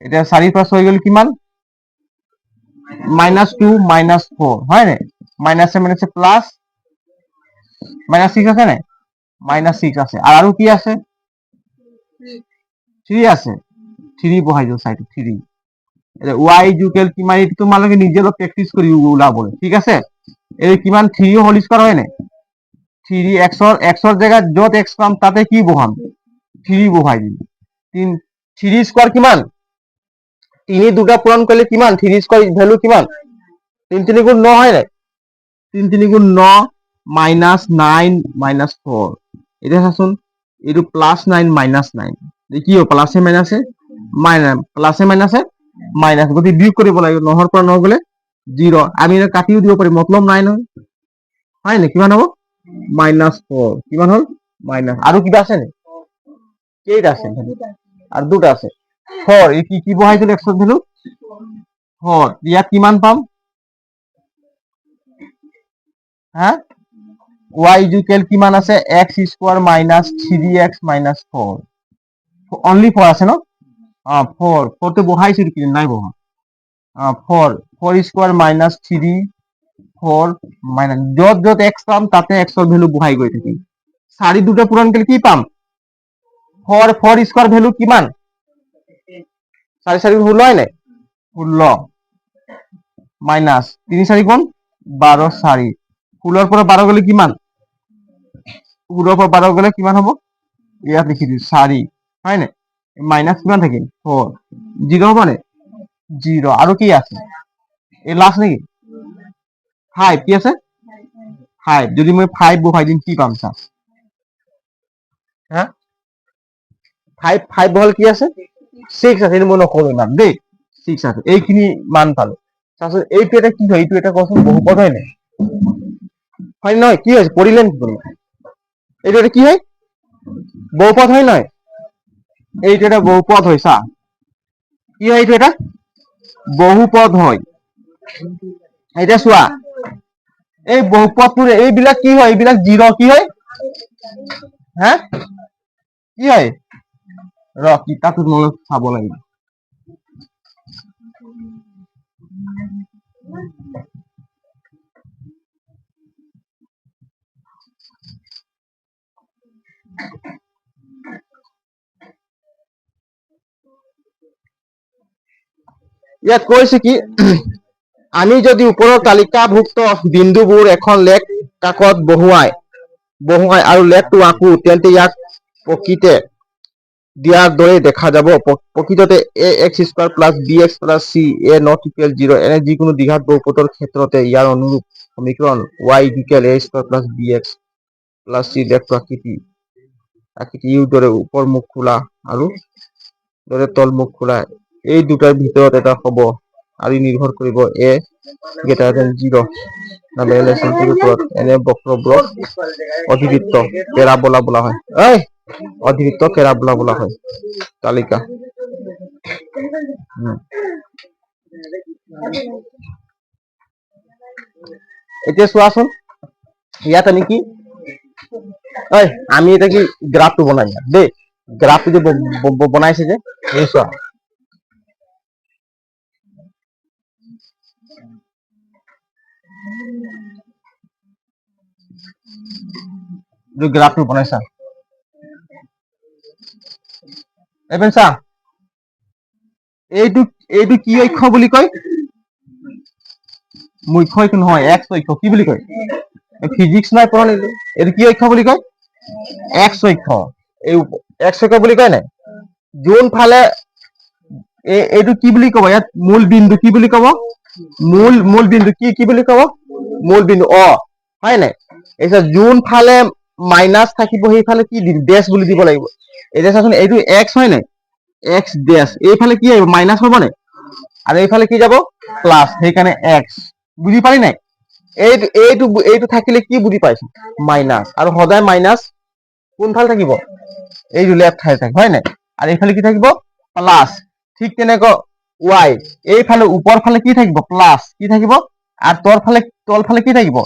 এতিয়া 4 পৰা 6 গ'লে কিমান -2 -4 হয় নাই মাইনাছে প্লাছ -6 আছে নাই -6 আছে আৰু কি আছে 3 আছে 3 বহাই দিওঁ চাইড 3 y ইকুৱেল কিমান এইটো তোমালোকে নিজে অলপ প্ৰেক্টিচ কৰি ওলাবলৈ ঠিক আছে এই কিমান 3 হোল স্কোৱাৰ হয় নাই 3 x ৰ জেগাত য'ত x পাম তাতে কি বহাম 3 বহাই দিম 3 স্কোৱাৰ কিমান 3 দুটা পূৰণ কৰিলে কিমান 3 স্কোৱাৰ ভ্যালু কিমান 3 3 গুণ 9 হয় নাই 3 3 গুণ 9 -9 -4 এতিয়া চাচোন এইটো +9 -9 কি হ'ব প্লাছে মাইনাছে প্লাছে মাইনাছে গতিকে বিয়োগ কৰিব লাগিব 9 ৰ পৰা 9 গ'লে 0 আমি কাটিও দিব পাৰিম মতলব নাই নহয় হয় নে কিমান হ'ব -4 কিমান হ'ল মাইনাছ আৰু কিবা আছে নে কেইটা আছে আৰু দুটা আছে 4 এই কি বহাই দিলে x ৰ ভ্যালু 4 ইয়াত কিমান পাম হা y ইকুৱেল কিমান আছে x square minus 3x minus 4 only 4 আছে ন 4 টো বহাইছো কিন্তু নাই বহা 4 স্কোৱাৰ মাইনাছ 3 4 মাইনাছ য'ত য'ত x পাম তাতে x ৰ ভ্যালু বহাই গৈ থাকিম 4 দুটা পূৰণ কৰিলে কি পাম 4 স্কোৱাৰ ভ্যালু কিমান 4 4 16 হয় নাই 16 মাইনাছ 3 4 গুণ 12 4 16 পৰা 12 গ'লে কিমান 16 পৰা 12 গ'লে কিমান হ'ব ইয়াত লিখি দিওঁ 4 হয় নাই মাইনাছ কিমান থাকিল 4 0 হ'ব নাই 0 আৰু কি আছে এই লাষ্ট নেকি 5 কি আছে 5 যদি মই 5 বহাই দিম কি পাম চা হা 5 বহাল কি আছে 6 আছে মই নকৰো ইমান দেই 6 আছে এইখিনি মান পালো তাৰপিছত এইটো এটা কি হয় এইটো এটা কচোন বহুপদ হয় নাই হয় নহয় কি হৈছে পঢ়িলে নেকি কোনোবা এইটো এটা কি হয় বহুপদ হয় নহয় এইটো এটা বহুপদ হয় চা কি হয় এইটো এটা বহুপদ হয় এতিয়া চোৱা এই বহুপদটোৰ এইবিলাক কি হয় এইবিলাক 0 কি হয় হা কি হয় কিতাপটোত মই চাব লাগিব ইয়াত কৈছে কি আমি যদি ওপৰৰ তালিকাভুক্ত বিন্দুবোৰ এখন লেখ কাকত বহুৱাই আৰু লেখটো আঁকো তেন্তে ইয়াক প্ৰকৃতে দিয়াৰ দৰে দেখা যাব। প্ৰকৃততে ax² + bx + c a ≠ 0 এনে যিকোনো দ্বিঘাত বহুপদৰ ক্ষেত্ৰতে ইয়াৰ অনুৰূপ সমীকৰণ y = a² + bx + c লেখটো আকৃতি ইউ দৰে ওপৰ মুখ খোলা আৰু দৰে তল মুখ খোলা এই দুটাৰ ভিতৰত এটা হ'ব আৰু নিৰ্ভৰ কৰিব a > 0 নালে ওপৰত এনে বক্ৰবোৰক অধিবৃত্ত পেৰাবোলা বোলা হয়। অধিবৃত্ত পেৰাবোলা বোলা হয়। তালিকা এতিয়া চোৱাচোন ইয়াত আমি কি আমি এটা কি গ্ৰাফটো বনাই দেই গ্ৰাফটো যে বনাইছে যে এই চোৱা গ্ৰাফটো বনাইছা এবেন চা এইটো কি অক্ষ বুলি কয় মুখ্য অক্ষ নহয় এক্স অক্ষ কি বুলি কয় ফিজিক্স নাই পঢ়া নিলো এইটো কি অক্ষ বুলি কয় এক্স অক্ষ এই এক্স অক্ষ বুলি কয় নাই যোন ফালে এইটো কি বুলি কব ইয়াত মূল বিন্দু কি বুলি কব মূল বিন্দু কি বুলি কব মূল বিন্দু হয় নাই এতিয়া যোন ফালে মাইনাস থাকিব সেইফালে কি দিম ডেশ বুলি দিব লাগিব এতিয়া চাচোন এইটো এক্স হয় নাই এক্স ডেশ এইফালে কি আহিব মাইনাস হ'ব নাই আৰু এইফালে কি যাব প্লাস সেইকাৰণে এক্স বুজি পালি নাই এইটো থাকিলে কি বুজি পাইছো মাইনাস আৰু সদায় মাইনাস কোনফালে থাকিব এইটো লেফট সাইড থাকে হয় নাই আৰু এইফালে কি থাকিব প্লাস ঠিক তেনেকৈ y এইফালে ওপৰ ফালে কি থাকিব প্লাস কি থাকিব আৰু তল ফালে কি থাকিব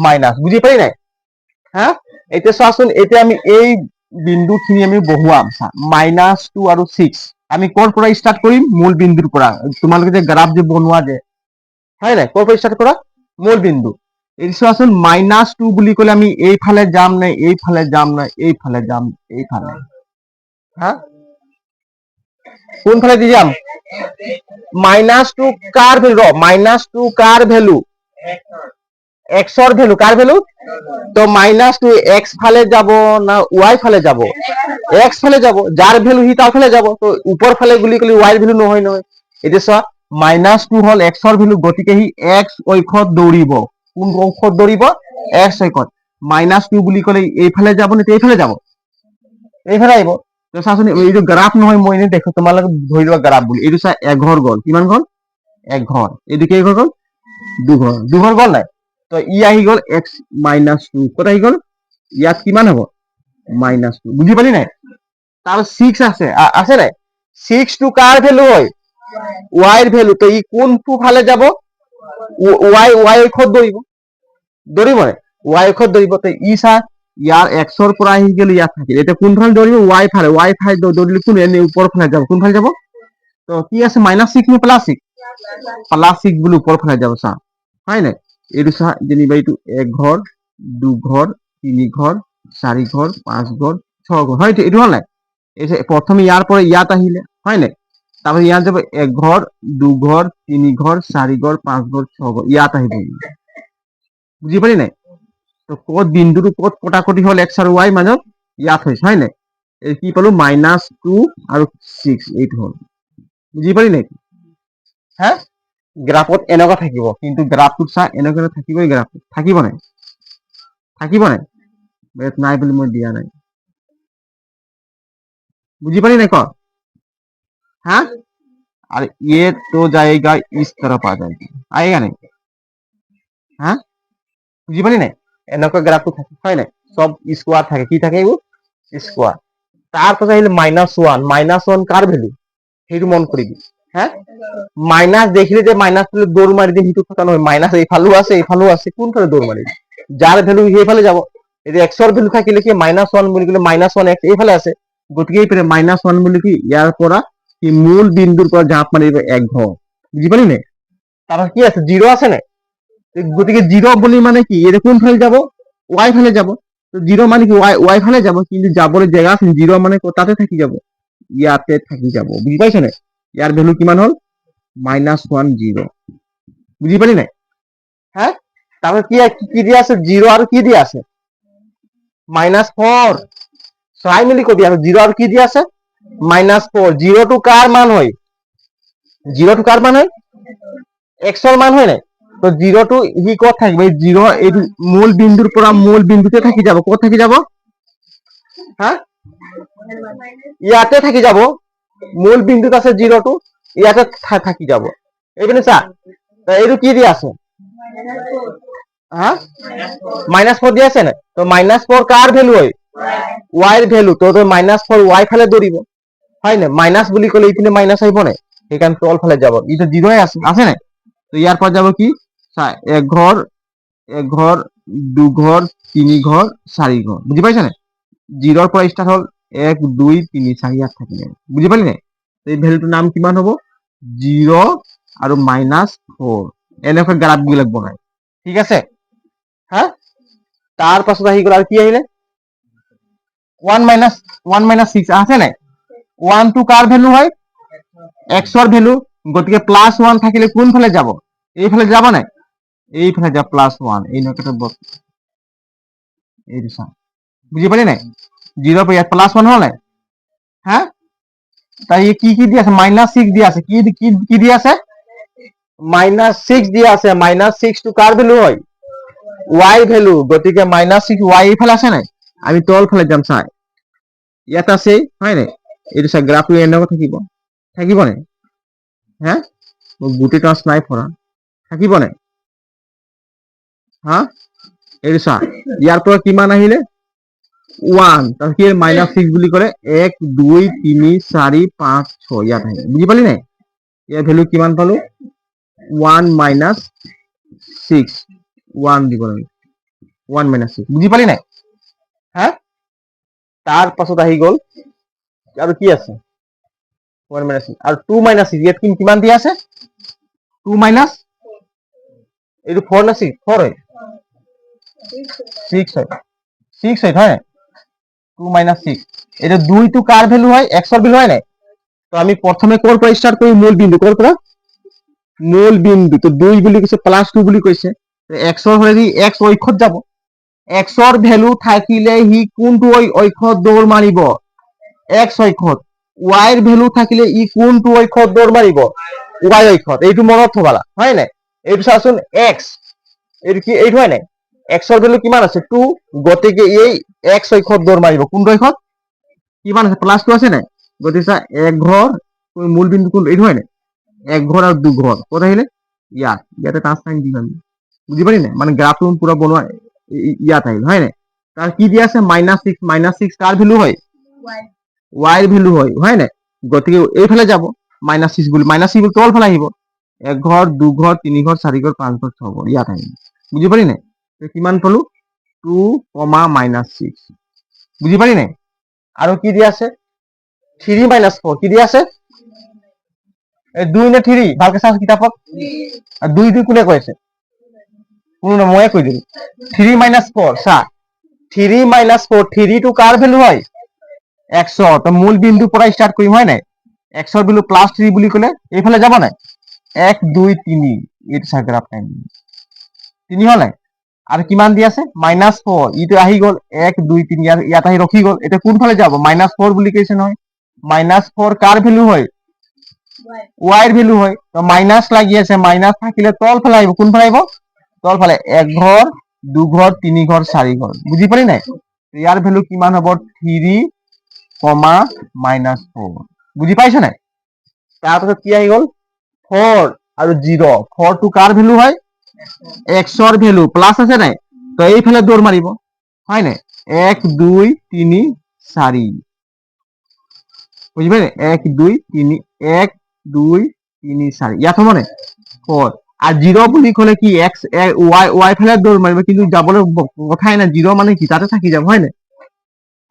মাইনাস বুজি পালি নাই হা এতিয়া চোৱাচোন এতিয়া আমি এই বিন্দুখিনি আমি বহুৱাম -2 আৰু 6 আমি ক'ৰ পৰা ষ্টাৰ্ট কৰিম মূল বিন্দুৰ পৰা তোমালোকে যে গ্ৰাফ যে বনোৱা যে হয় নাই ক'ৰ পৰা ষ্টাৰ্ট কৰা মূল বিন্দু এই চোৱাচোন -2 বুলি ক'লে আমি এইফালে যাম নে এইফালে যাম নে এইফালে যাম এইফালে হা কোনফালে দি যাম -2 কাৰ ভ্যালু -2 কাৰ ভ্যালু x ৰ ভ্যালু কাৰ ভ্যালু তো -2 x ফালে যাব না y ফালে যাব x ফালে যাব যাৰ ভ্যালু হি তাৰ ফালে যাব তো উপৰ ফালে বুলি কলি y ভ্যালু নহয় নহয় এতিয়া চোৱা -2 হল x ৰ ভ্যালু গতিকে হি x অক্ষত দৌৰিব কোন অক্ষত দৌৰিব x অক্ষত -2 বুলি কলে এইফালে যাব নে এইফালে যাব এইফালে আহিব তো চাচোন এইটো গ্ৰাফ নহয় মই এনে দেখো তোমালোকে ধৰি লোৱা গ্ৰাফ বুলি এইটো চা এঘৰ গল কিমান গল একঘৰ এইটো কেই ঘৰ গল দুঘৰ গল নাই তো ই আহি গল x -2 কত আহি গল ইয়াত কিমান হ'ব -2 বুজি পালি নাই তাৰ 6 আছে নাই 6 টো কাৰ ভ্যালু হয় y এৰ ভ্যালু তো ই কোনটো ফালে যাব y অক্ষত দৌৰিব নাই y অক্ষত দৌৰিব তো ই চা ইয়াৰ x ৰ পৰা আহি গেল ইয়াত থাকিল এটা কোন ফালে দৌৰিব y ফালে দৌৰিলে কোন এনে ওপৰ ফালে যাব কোন ফালে যাব তো কি আছে -6 নে +6 বুলি ওপৰ ফালে যাব চা হয় নাই এইটো চা যেনিবা এইটো এক ঘৰ দু ঘৰ তিনি ঘৰ চাৰি ঘৰ পাঁচ ঘৰ ছয় ঘৰ হয় এইটো হল নাই প্ৰথমে ইয়াৰ পৰা ইয়াত আহিলে হয় নাই তারপরে ইয়াত যাব এক ঘর দু ঘর তিনি ঘর চারি ঘর পাঁচ ঘর ছ ঘর ইয়াত আহিব বুজি পালি নাই তো ক'ত বিন্দুটো ক'ত কটাকটি হল x আৰু y মাজত ইয়াত হৈছে হয় নাই এই কি পালো -2 আৰু 6 এইটো হল বুজি পালি নাই হা গ্ৰাফত এনেকুৱা থাকিব কিন্তু গ্ৰাফটোত চা এনেকুৱা থাকিবই গ্ৰাফত থাকিব নাই নাই বুলি মই দিয়া নাই বুজি পালি নাই ক हाँ और ये तो जाएगा इस तरफ आ जाएगा आएगा नहीं हाँ বুঝি পালি নাই এনেকুৱা গ্ৰাফটো থাকে হয় নাই সব স্কোয়াৰ থাকে কি থাকে এইবোৰ স্কোয়াৰ তাৰপাছত আহিলে -1 কাৰ ভ্যালু সেইটো মন কৰিবি হা মাইনাস দেখিলে যে মাইনাস ফালে দৌৰ মাৰি দিম সেইটো কথা নহয় মাইনাস এইফালেও আছে কোনফালে দৌৰ মাৰি যাৰ ভ্যালু সেইফালে যাব এতিয়া x ৰ ভ্যালু থাকিলে কি -1 বুলি ক'লে -1 x এইফালে আছে গতিকে এইফালে -1 বুলি কি ইয়াৰ পৰা কি মূল বিন্দুৰ পৰা জাপ মাৰিব এক ঘৰ বুজি পালি নাই তাৰপিছত কি আছে জিৰ' আছে নাই গতিকে জিৰ' বুলি মানে কি এটা কোন ফালে যাব ৱাই ফালে যাব জিৰ' মানে কি ৱাই ফালে যাব কিন্তু যাবলৈ জেগা আছে জিৰ' মানে তাতে থাকি যাব ইয়াতে থাকি যাব বুজি পাইছে নাই ইয়াৰ ভেলু কিমান হ'ল -1 0 বুজি পালি নাই হা তাৰপিছত কি দিয়া আছে জিৰ' আৰু কি দিয়া আছে -4 চাই মেলি কবি আৰু জিৰ' আৰু কি দিয়া আছে -4 জিৰ'টো কাৰ মান হয় জিৰ'টো কাৰ মান হয় এক্সৰ মান হয় নাই তো জিৰ'টো সি ক'ত থাকিব এই জিৰ' এইটো মূল বিন্দুৰ পৰা মূল বিন্দুতে থাকি যাব ক'ত থাকি যাব হা ইয়াতে থাকি যাব মূল বিন্দুত আছে জিৰ'টো ইয়াতে থাকি যাব এইপিনে চা এইটো কি দিয়া আছে হা -4 দিয়া আছে নাই তো -4 কাৰ ভেলু হয় ৱাইৰ ভেলু তো -4 ৱাই ফালে দৌৰিব হয় নাই মাইনাছ বুলি ক'লে ইপিনে মাইনাছ আহিব নাই সেইকাৰণে তল ফালে যাব ইটো জিৰ'ই আছে নাই তো ইয়াৰ পৰা যাব কি চা এঘৰ 2 ঘৰ 3 ঘৰ 4 ঘৰ বুজি পাইছা নাই জিৰ'ৰ পৰা ষ্টাৰ্ট হ'ল 1 2 3 4 ইয়াত থাকিলে বুজি পালি নাই এই ভেলুটোৰ নাম কিমান হ'ব 0 আৰু -4 এনেকৈ গ্ৰাফ বিলাক বনাই ঠিক আছে হা তাৰ পাছত আহি গ'ল আৰু কি আহিলে 1 - 6 আছে নাই 1 টো কাৰ ভেলু হয় এক্সৰ ভেলু গতিকে +1 থাকিলে কোন ফালে যাব এইফালে যাব নাই এইফালে যাব +1 এই নকেটৰ এইটো চা বুজি পালি নাই 0 পৰা ইয়াত +1 হ'ল নাই হা তাই কি দিয়া আছে -6 দিয়া আছে কি দিয়া আছে -6 দিয়া আছে -6 টো কাৰ ভেলু হয় ৱাই ভেলু গতিকে -6 ৱাই এইফালে আছে নাই আমি তল ফালে যাম চাই ইয়াত আছে হয় নাই এইটো চা গ্ৰাফটো এনেকৈ থাকিব নাই হা গোটেই টাচ নাই ফৰা থাকিব নাই হা এইটো চা ইয়াৰ পৰা কিমান আহিলে 1 তাৰ কি -6 বুলি ক'লে 1 2 3 4 5 6 ইয়াত আহিলে বুজি পালি নাই ইয়াৰ ভেলু কিমান পালো 1 - 6 1 দিব লাগে 1 - 6 বুজি পালি নাই হা তাৰ পাছত আহি গ'ল আৰু কি আছে 1 - 6 আৰু 2 - 6 ইয়াত কিমান দিয়া আছে 2 মাইনাছ এইটো 4 না 6 4 হয় 6 হয় 6 হয় হয় 2 - 6 এটা 2 টো কাৰ ভ্যালু হয় x এৰ ভ্যালু হয় নাই তো আমি প্ৰথমে কোৰ পৰা স্টাৰ্ট কৰি মূল বিন্দু কোৰ পৰা মূল বিন্দু তো 2 বুলি কৈছে +2 বুলি কৈছে x এর হলে x ঐক্ষত যাব x এর ভ্যালু থাকিলে হি কোনটো ঐক্ষত দৌৰ মাৰিব x ঐক্ষত y এৰ ভ্যালু থাকিলে ই কোনটো ঐক্ষত দৌৰ মাৰিব y ঐক্ষত এইটো মনত থবালা হয় নাই এইটো চাচোন x এইটো কি এইটো হয় নাই x এর ভ্যালু কিমান আছে 2 গতিকে এই x ঐক্ষত দৌৰ মাৰিব কোনটো ঐক্ষত কিমান আছে +2 আছে নাই গতিকে চা এক ঘৰ মূল বিন্দু কোন এইটো হয় নাই এক ঘৰ আৰু 2 ঘৰ কত আহিলে ইয়াতে টাচ সাইন দিলাম বুজি পালি নাই মানে গ্ৰাফটো পুৰা বনোৱা ইয়াত আহিল হয় নাই তাৰ কি দিয়া আছে -6 কাৰ ভ্যালু হয় y এর ভ্যালু হয় নাই গতিকে এইফালে যাব -6 বুলি -6 বুলি তল ফালে আহিব এক ঘৰ 2 ঘৰ 3 ঘৰ 4 ঘৰ 5 ঘৰ 6 ঘৰ ইয়াত আহিল বুজি পালি নাই কিমান পালো 2, -6 বুজি পালি নাই আৰু কি দিয়া আছে 3 - 4 কি দিয়া আছে 2 নে 3 ভালকে চাও কিতাপত 2 2 কোনে কৈছে কোনো না ময়ে কৈ দিলো 3 - 4 চা 3 - 4 3 টো কাৰ ভ্যালু হয় x তো মূল বিন্দু পৰা স্টাৰ্ট কৰিম হয় নাই x এর ভ্যালু +3 বুলি কলে এইফালে যাব নাই 1 2 3 এইটো চা গ্ৰাফ টাইম 3 হল নাই আৰু কিমান দি আছে -4 ইটো আহি গল 1 2 3 ইয়াত আহি ৰখি গল এটা কোন ফালে যাব -4 বুলি কৈছে নহয় -4 কাৰ ভ্যালু হয় y এর ভ্যালু হয় তো মাইনাস লাগি আছে মাইনাস থাকিলে তল ফালে আহিব কোন ফালে আহিব তল ফালে এক ঘর 2 ঘর 3 ঘর 4 ঘর বুজি পালি নাই ইয়াৰ ভ্যালু কিমান হ'ব 3, -4 বুজি পাইছ নাই তাৰপিছত কি আহি গল 4 আৰু 0 4 টো কাৰ ভ্যালু হয় x এৰ ভ্যালু প্লাস আছে নাই তো এইফালে দৌৰ মাৰিব হয় নাই 1 2 3 4 বুঝি পাইলে 1 2 3 1 2 3 4 ইয়াত হ'ব নাই 4 আর 0 বুলি কলে কি x y ফালে দৌৰ মাৰিব কিন্তু যাবলৈ কথাই নাই 0 মানে কি তাতে থাকি যাব হয় নাই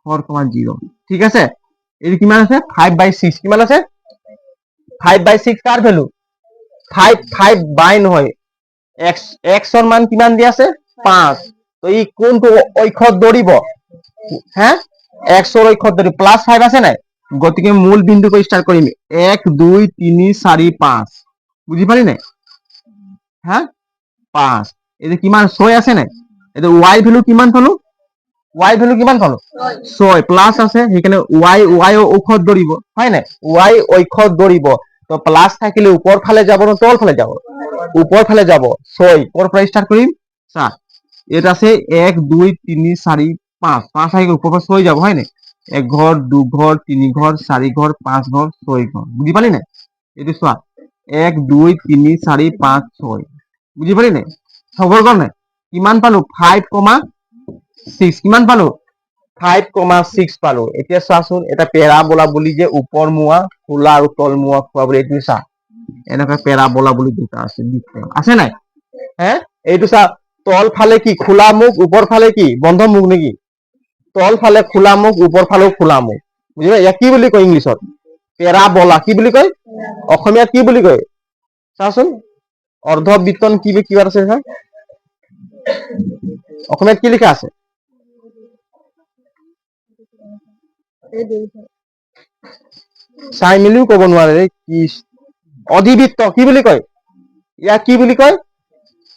4, 0 ঠিক আছে এই কিমান আছে 5/6 কিমান আছে 5/6 কাৰ ভ্যালু 5 বাই নহয় এক্সৰ মান কিমান দি আছে 5 তো ই কোনটো অক্ষত দৌৰিব হা এক্সৰ অক্ষত দৌৰিব +5 আছে নাই গতিকে মূল বিন্দু কৰি ষ্টাৰ্ট কৰিম 1 2 3 4 5 বুজি পালি নাই হা 5 এই কিমান 6 আছে নাই এই y ভ্যালু কিমান পালো y ভ্যালু কিমান পালো 6 প্লাস আছে সেইকাৰণে y অক্ষত দৌৰিব হয় নাই y অক্ষত দৌৰিব তো প্লাস থাকিলে উপৰ ফালে যাব না তল ফালে যাব উপৰ ফালে যাব 6 ওপৰ পৰা ষ্টাৰ্ট কৰিম চা এটা আছে 1 2 3 4 5 5 আহি উপৰ পৰা 6 যাব হয় নাই এক ঘৰ দু ঘৰ তিনি ঘৰ চাৰি ঘৰ পাঁচ ঘৰ 6 ঘৰ বুজি পালি নাই এইটো চোৱা 1 2 3 4 5 6 বুজি পালি নাই সবৰ কাৰণে কিমান পালো 5,6 কিমান পালো 5,6 পালো এতিয়া চাচোন এটা পেৰাবোলা বুলি যে ওপৰ মুৱা খোলা আৰু তল মুৱা খোৱা বুলি এইটো চা এনেকা পেৰাবোলা বুলি দুটা আছে আছে নাই হে এইটো চা তল ফালে কি খোলা মুখ উপৰ ফালে কি বন্ধ মুখ নেকি তল ফালে খোলা মুখ উপৰ ফালেও খোলা মুখ বুজিবা ইয়াক কি বুলি কয় ইংলিছত পেৰাবোলা কি বুলি কয় অসমীয়াত কি বুলি কয় চাচোন অৰ্ধবৃত্তন কি কিবা আছে হা অসমীয়াত কি লিখা আছে চাই মিলিও ক'ব নোৱাৰে কি অধিবৃত্ত কি বুলি কয় ইয়াক কি বুলি কয়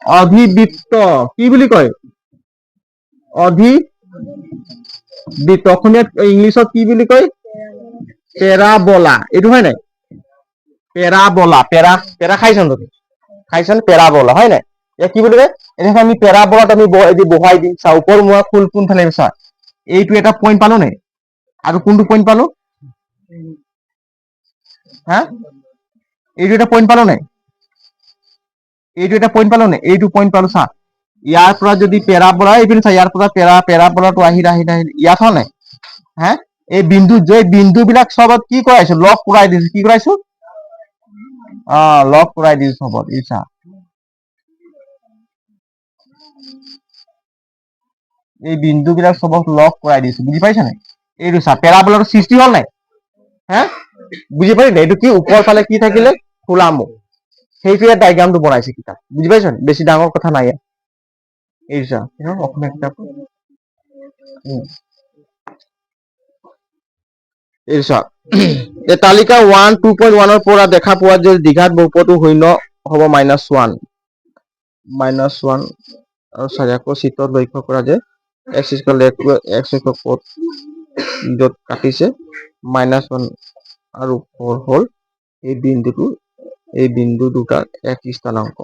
অধিবৃত্ত কি বুলি কয় অধিবৃত্ত অসমীয়াত ইংলিছত কি বুলি কয় পেৰাবোলা এইটো হয় নাই পেৰাবোলা পেৰা খাইছন পেৰাবোলা হয় নাই ইয়াক কি বুলি কয় এনেকে আমি পেৰাবোলাত আমি বহাই দিম চা ওপৰ মুৱা ফুল কোনফালে চা এইটো এটা পইণ্ট পালো নাই আৰু কোনটো পইণ্ট পালো হা এইটো এটা পইণ্ট পালো নাই এইটো এটা পইণ্ট পালো নাই এইটো পইণ্ট পালো চা ইয়াৰ পৰা যদি পেৰাবোলা এইপিনে চা ইয়াৰ পৰা পেৰাবোলাটো আহিল ইয়াত হয় নাই হা এই বিন্দু বিলাক চবত কি কৰাইছো লগ কৰাই দিছো কি কৰাইছো লগ কৰাই দিছো চবত ই চা এই বিন্দু বিলাক চবক লগ কৰাই দিছো বুজি পাইছা নাই এইটো চা পেৰাবোলাৰ সৃষ্টি হল নাই হা বুজি পালি নাই এইটো কি ওপৰ ফালে কি থাকিলে খোলা মুখ সেইটোৱে ডাইগ্ৰামটো বনাইছে কিতাপ বুজি পাইছ বেছি ডাঙৰ কথা নাই এইটো চা অসমীয়া কিতাপ এইটো চা এই তালিকা 1 2.1 পৰা দেখা পোৱা যে দ্বিঘাত বহুপদটো শূন্য হ'ব -1 আৰু চাৰিয়াকৈ চিত্ৰত লক্ষ্য কৰা যে x পদ য'ত কাটিছে -1 আৰু 4 হ'ল এই বিন্দু দুটাৰ এক স্থানাংক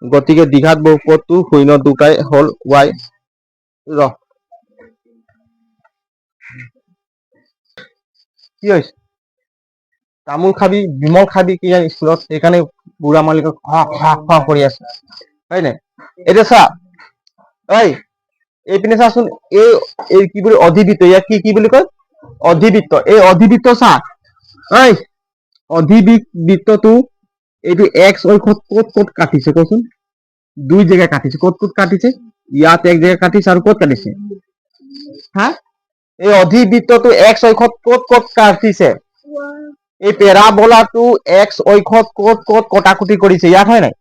গতিকে দ্বিঘাত বহুপদটো শূন্য দুটাই হ'ল y কি হৈছে তামোল খাবি বিমল খাবি কি স্কুলত সেইকাৰণে বুঢ়া মালিকক কৰি আছে হয় নাই এতিয়া চা ঐ এইপিনে চাচোন এই কি বুলি অধিবৃত্ত ইয়াক কি বুলি কয় অধিবৃত্ত এই অধিবৃত্ত চা ঐ অধিবৃত্তটো এইটো এক্স অক্ষত ক'ত কাটিছে কচোন দুই জেগায় কাটিছে ক'ত কাটিছে ইয়াত এক জেগায় কাটিছে আৰু ক'ত কাটিছে হা এই অধিবৃত্তটো এক্স অক্ষত ক'ত কাটিছে এই পেৰাবোলাটো এক্স অক্ষত ক'ত কটাকটি কৰিছে ইয়াত হয় নাই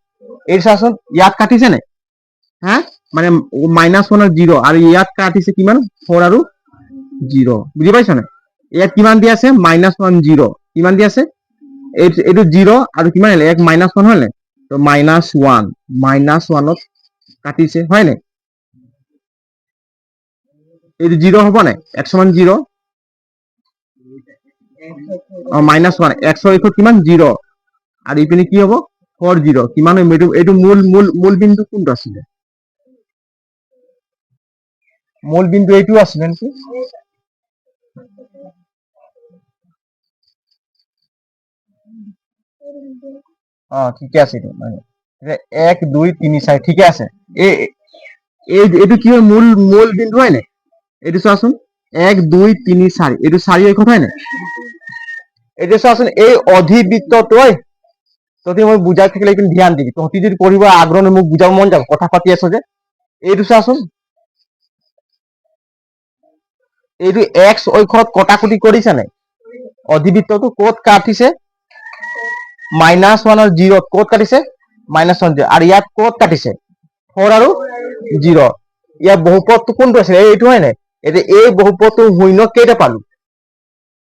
এই চাচোন ইয়াত কাটিছে নাই হা মানে -1 আৰু 0 আৰু ইয়াত কাটিছে কিমান 4 আৰু 0 বুজি পাইছ নাই ইয়াত কিমান দি আছে -1 0 কিমান দি আছে এইটো 0 আৰু কিমান হ'ল এক -1 হ'ল নাই তো -1 কাটিছে হয় নাই এইটো 0 হ'ব নাই x = 0 -1 x অক্ষত কিমান 0 আৰু ইপিনে কি হ'ব 4 0 কিমান এইটো মূল বিন্দু কোনটো আছিলে মূল বিন্দু এইটো আছিলে নেকি ঠিকে আছে মানে 1 2 3 4 ঠিকে আছে এইটো কি হয় মূল বিন্দু হয় নাই এইটো চোৱাচোন 1 2 3 4 এইটো 4 অক্ষত হয় নাই এইটো চোৱাচোন এই অধিবৃত্তটো তহঁতি মই বুজাই থাকিলে কিন্তু ধ্যান দিবি তহঁতি যদি পঢ়িব আগ্ৰহ মোক বুজাব মন যাব কথা পাতি আছো যে এইটো চাচোন এইটো এক্স অক্ষত কটাকটি কৰিছে নাই অধিবৃত্তটো ক'ত কাটিছে -1 আৰু 0 ক'ত কাটিছে -1 0 আৰু ইয়াত ক'ত কাটিছে 4 আৰু 0 ইয়াৰ বহুপদটো কোনটো আছে এইটো হয় নাই এতিয়া এই বহুপদটো শূন্য কেইটা পালো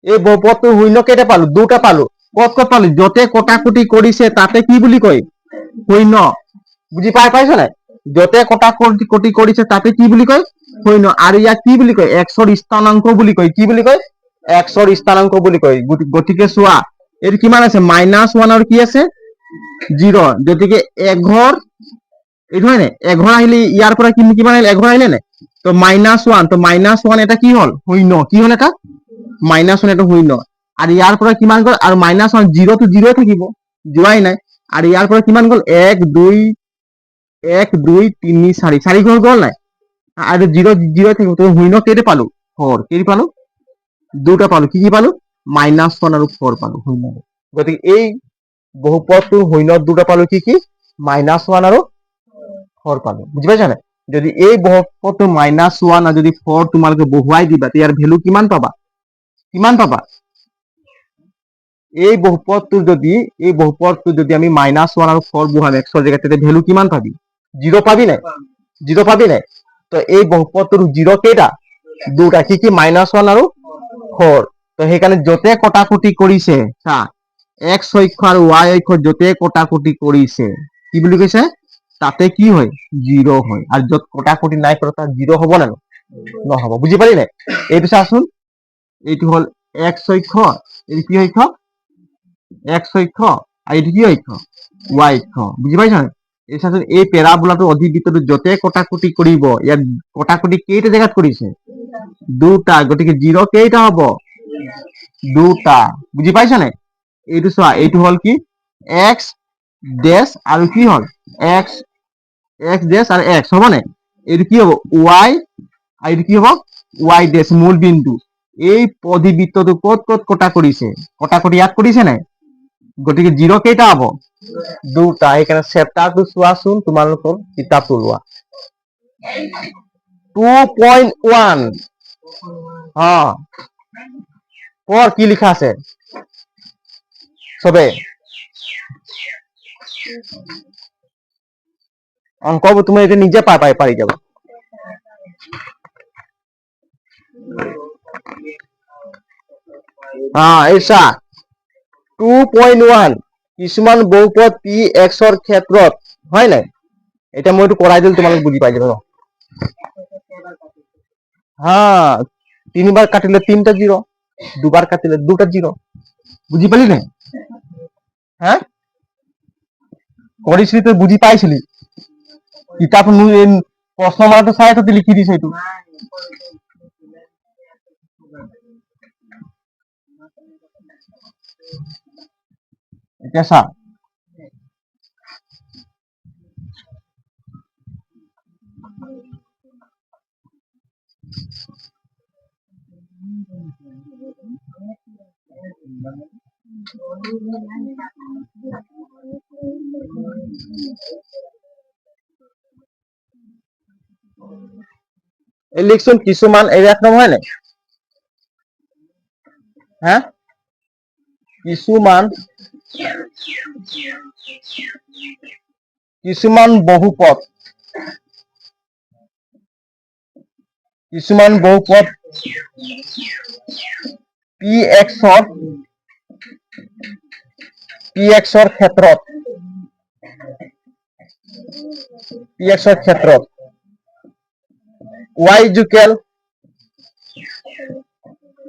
এই বহুপদটো শূন্য কেইটা পালো দুটা পালো ক'ত ক'ত পালো যতে কটাকটি কৰিছে তাতে কি বুলি কয় শূন্য বুজি পাইছ নাই যতে কটাকটি কৰিছে তাতে কি বুলি কয় শূন্য আৰু ইয়াক কি বুলি কয় xৰ স্থানাংক বুলি কয় কি বুলি কয় xৰ স্থানাংক বুলি কয় গতিকে চোৱা এইটো কিমান আছে -1 আৰু কি আছে 0 গতিকে এঘৰ এইটো হয় নাই এঘৰ আহিলে ইয়াৰ পৰা কিমান আহিলে এঘৰ আহিলে নাই তো -1 তো -1 এটা কি হল শূন্য কি হল এটা -1 এটা শূন্য আৰু ইয়াৰ পৰা কিমান গ'ল আৰু -1 0 তো 0 থাকিব যোৱাই নাই আৰু ইয়াৰ পৰা কিমান গ'ল 1 2 3 4 ঘৰ গ'ল নাই আৰু 0 0 থাকিব তো শূন্য কেইটা পালো 4 কেইটা পালো দুটা পালো কি কি পালো -1 আৰু 4 পালো শূন্য গতিকে এই বহুপদটোৰ শূন্য দুটা পালো কি কি -1 আৰু 4 পালো বুজি পাইছা নাই যদি এই বহুপদটো -1 আৰু যদি 4 তোমালোকে বহুৱাই দিবা ইয়াৰ ভ্যালু কিমান পাবা এই বহুপদটো যদি আমি -1 আৰু 4 বহুৱাম x ৰ জেগাত তেতিয়া ভ্যালু কিমান পাবি 0 পাবি নাই 0 পাবি নাই তো এই বহুপদটোৰ 0 কেইটা দুটা কি কি -1 আৰু 4 তো সেইকাৰণে যতে কটাকটি কৰিছে চা x অক্ষ আৰু y অক্ষ যতে কটাকটি কৰিছে কি বুলি কৈছে তাতে কি হয় 0 হয় আৰু যত কটাকটি নাই কৰা তাত 0 হ'ব না নহব বুজি পালি নাই এইটো চাচোন এইটো হল x অক্ষ এই কি অক্ষ x অক্ষ আৰু এইটো কি অক্ষ y অক্ষ বুজি পাইছা এই চাচোন এই পেৰাবোলাটো অধিবৃত্তটো যতে কটাকটি কৰিব ইয়াত কটাকটি কেইটা জায়গাত কৰিছে দুটা গতিকে 0 কেইটা হ'ব দুটা বুজি পাইছা নাই এইটো চোৱা এইটো হল কি x ডেশ আৰু কি হল x ডেশ আৰু x হ'ব নাই এইটো কি হ'ব y আৰু এইটো কি হ'ব y ডেশ মূল বিন্দু এই অধিবৃত্তটো ক'ত ক'ত কটা কৰিছে কটাকটি ইয়াত কৰিছে নাই গতিকে 0 কেইটা হ'ব দুটা সেইকাৰণে চেপ্টাৰটো চোৱাচোন তোমালোকৰ কিতাপটো লোৱা 2.1 কি লিখা আছে চবে অংকবোৰ তুমি এতিয়া নিজে পাৰি যাবা এইচা 2.1 কিছুমান বহুপদ পি এক্সৰ ক্ষেত্ৰত হয় নাই এটা মই এইটো কৰাই দিলে তোমালোক বুজি পাই যাবা তিনিবাৰ কাটিলে তিনটা 0 দুবাৰ কাটিলে দুটা 0 বুজি পালি নাই কৰিছিলি তই বুজি পাইছিলি কিতাপ প্ৰশ্নমালাটো চাই তই লিখি দিছে এইটো এতিয়া চা লিখচোন কিছুমান এই এক নহয় নাই কিছুমান বহুপদ পি এক্সৰ ক্ষেত্ৰত y ইকুৱেল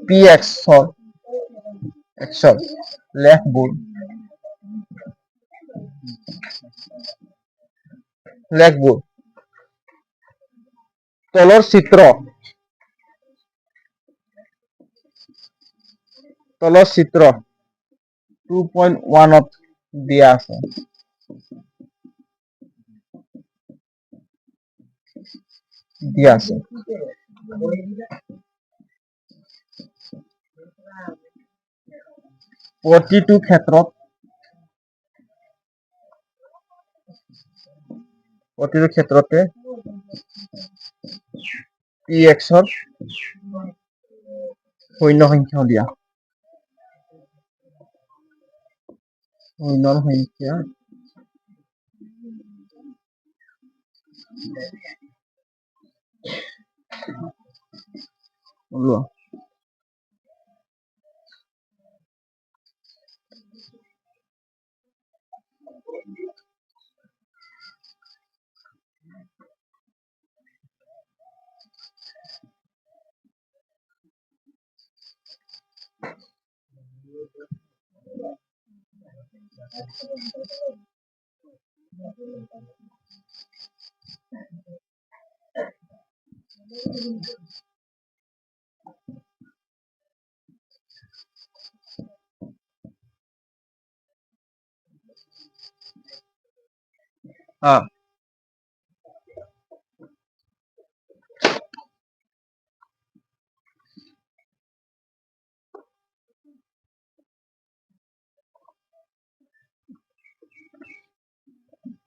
পি এক্সৰ লেখবোৰ তলৰ চিত্ৰ 2.1 দিয়া আছে প্ৰতিটো ক্ষেত্ৰতে পি এক্সৰ শূন্য সংখ্যা দিয়া শূন্যৰ সংখ্যা ওলোৱা।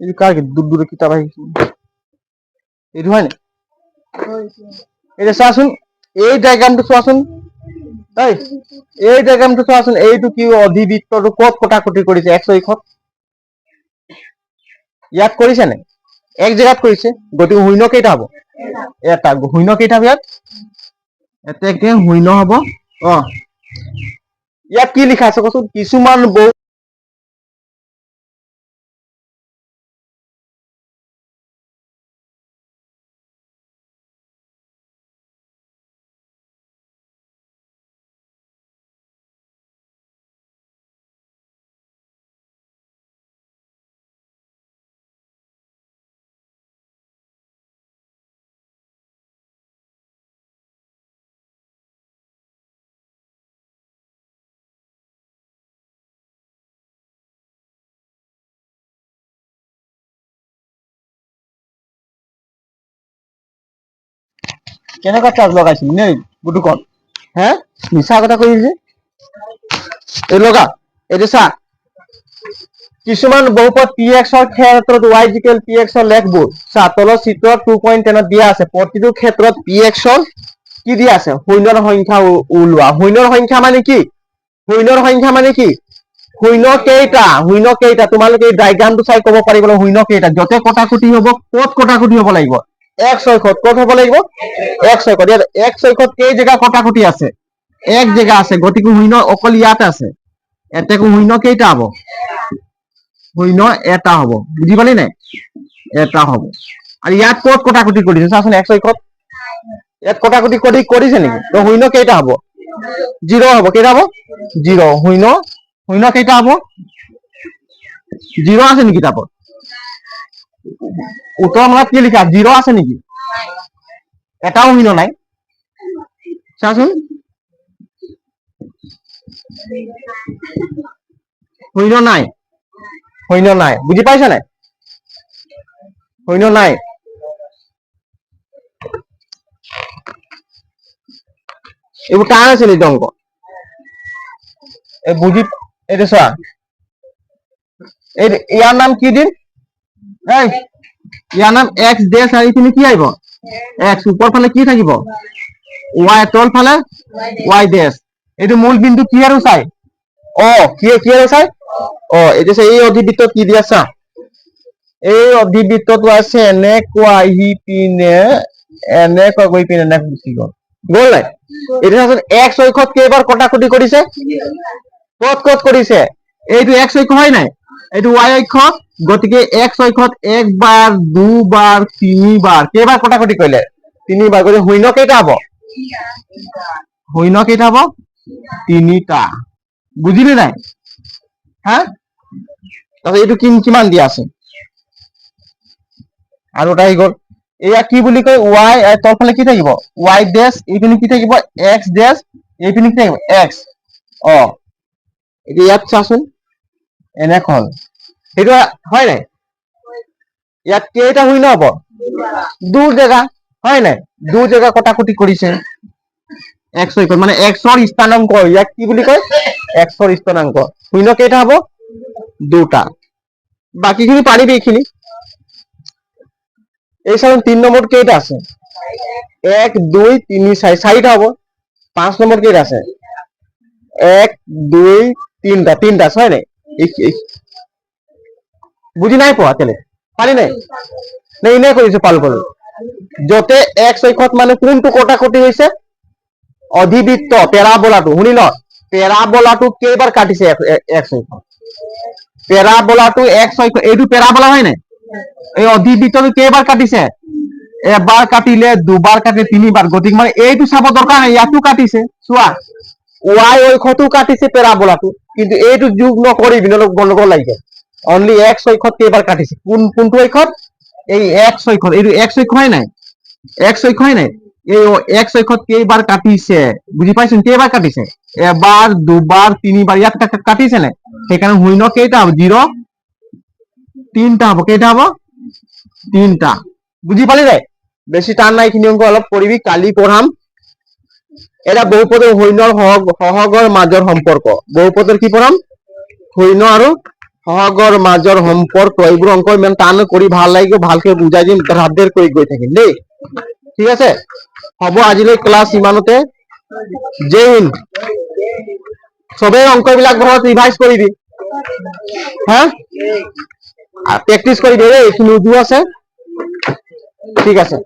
এইটো কাৰ দূৰ কিতাপ আহিছে এইটো হয় নাই এতিয়া চোৱাচোন এই ডায়াগ্ৰামটো চোৱাচোন এই ডায়াগ্ৰামটো চোৱাচোন এইটো কি অধিবৃত্তটো ক'ত কটাকটি কৰিছে x অক্ষত ইয়াত কৰিছে নাই এক জেগাত কৰিছে গতিকে শূন্য কেইটা হ'ব এটা শূন্য কেইটা হ'ব ইয়াত এতেকে শূন্য হ'ব ইয়াত কি লিখা আছে কচোন কিছুমান বহু কেনেকুৱা চাৰ্জ লগাইছিল নে বুটুকত হে মিছা কথা কৈছে এই লগা এইটো চা কিছুমান বহুপদ px ৰ ক্ষেত্ৰত y px ৰ লেখবোৰ চা তলৰ চিত্ৰত 2.10 দিয়া আছে প্ৰতিটো ক্ষেত্ৰত px ৰ কি দিয়া আছে শূন্যৰ সংখ্যা ওলোৱা শূন্যৰ সংখ্যা মানে কি শূন্য কেইটা তোমালোকে এই ডায়াগ্ৰামটো চাই ক'ব পাৰিব শূন্য কেইটা যতে কটাকটি হ'ব ক'ত কটাকটি হ'ব লাগিব x অক্ষত ক'ত হ'ব লাগিব x অক্ষত ইয়াত x অক্ষত কেই জেগা কটাকটি আছে এক জেগা আছে গতিকে শূন্য অকল ইয়াত আছে এতেকো শূন্য কেইটা হ'ব শূন্য এটা হ'ব বুজি পালি নাই এটা হ'ব আৰু ইয়াত ক'ত কটাকটি কৰিছে চাচোন x অক্ষত ইয়াত কটাকটি কৰিছে নেকি তো শূন্য কেইটা হ'ব 0 হ'ব কেইটা হ'ব 0 শূন্য কেইটা হ'ব 0 আছে নেকি কিতাপত উত্তৰ মানত কি লিখা 0 আছে নেকি এটাও শূন্য নাই চাচোন শূন্য নাই বুজি পাইছা নাই শূন্য নাই এইবোৰ টান আছে নেকি অংক এই বুজি এইটো চোৱা ইয়াৰ নাম কি দিম ইয়াৰ নাম x ডেশ আৰু তুমি কি আহিব x ওপৰ ফালে কি থাকিব y তল ফালে y ডেশ এইটো মূল বিন্দু কি আৰু চাই কি আৰু চাই এইটো চাই এই অধিবৃত্তত কি দিয়া চা এই অধিবৃত্তটো আছে এনেকুৱা আহি পিনে এনেকুৱা গৈ পিনে এনেকৈ গুচি গ'ল নাই এতিয়া চাচোন x অক্ষত কেইবাৰ কটাকটি কৰিছে ক'ত কৰিছে এইটো x অক্ষ হয় নাই এইটো y অক্ষ গতিকে x অক্ষত একবাৰ দুবাৰ তিনিবাৰ কেইবাৰ কটাকটি কৰিলে তিনিবাৰ গতিকে শূন্য কেইটা হ'ব তিনিটা বুজিলি নাই হা তাৰপিছত এইটো কিমান দিয়া আছে আৰু এটা আহি গ'ল এয়া কি বুলি কয় y তলফালে কি থাকিব y ডেশ এইপিনে কি থাকিব x ডেশ এইপিনে কি থাকিব x এতিয়া ইয়াত চাচোন এনেকৈ হ'ল সেইটো হয় নাই ইয়াত কেইটা শূন্য হ'ব দূৰ জেগা হয় নাই দূৰ জেগা কটাকটি কৰিছে x মানে x ৰ স্থানাংক ইয়াক কি বুলি কয় x ৰ স্থানাংক শূন্য কেইটা হ'ব দুটা বাকিখিনি পাৰিবি এইখিনি এই চাচোন 3 নম্বৰ কেইটা আছে 1 2 3 4 চাৰিটা হ'ব 5 নম্বৰ কেইটা আছে 1 2 3টা হয় নাই বুজি নাই পোৱা কেলে পালি নাই নে এনে কৰিছো পালো পালো যতে এক্স অক্ষত মানে কোনটো কটাকটি হৈছে অধিবৃত্ত পেৰাবোলাটো শুনি ল পেৰাবোলাটো কেইবাৰ কাটিছে এক্স অক্ষ পেৰাবোলাটো এক্স অক্ষ এইটো পেৰাবোলা হয় নাই এই অধিবৃত্তটো কেইবাৰ কাটিছে এবাৰ কাটিলে দুবাৰ কাটিলে তিনিবাৰ গতিকে মানে এইটো চাব দৰকাৰ নাই ইয়াতো কাটিছে চোৱা ৱাই অক্ষটো কাটিছে পেৰাবোলাটো কিন্তু এইটো যোগ নকৰিবি নহ'লে গণ্ডগোল লাগি যায় অনলি এক্স অক্ষত কেইবাৰ কাটিছে কোনটো অক্ষত এই এক্স অক্ষত এইটো এক্স অক্ষ হয় নাই এক্স অক্ষ হয় নাই এই এক্স অক্ষত কেইবাৰ কাটিছে বুজি পাইছো কেইবাৰ কাটিছে এবাৰ দুবাৰ তিনিবাৰ ইয়াত কাটিছে নে সেইকাৰণে শূন্য কেইটা হ'ব 0 তিনটা হ'ব কেইটা হ'ব তিনটা বুজি পালি নাই বেছি টান নাই এইখিনি অংক অলপ কৰিবি কালি পঢ়াম এটা বহুপদৰ শূন্যৰ সহগৰ মাজৰ সম্পৰ্ক বহুপদৰ কি পঢ়াম শূন্য আৰু সহগৰ মাজৰ সম্পৰ্ক এইবোৰ অংক ইমান টান কৰি ভাল লাগিব ভালকে বুজাই দিম ৰাতদেৰ কৰি গৈ থাকিম দেই ঠিক আছে হ'ব আজিলৈ ক্লাছ ইমানতে জয় হিন্দ সবেই অংকবিলাক ঘৰত ৰিভাইজ কৰিবি হা প্ৰেক্টিচ কৰিবি দেই এইখিনি উজু আছে ঠিক আছে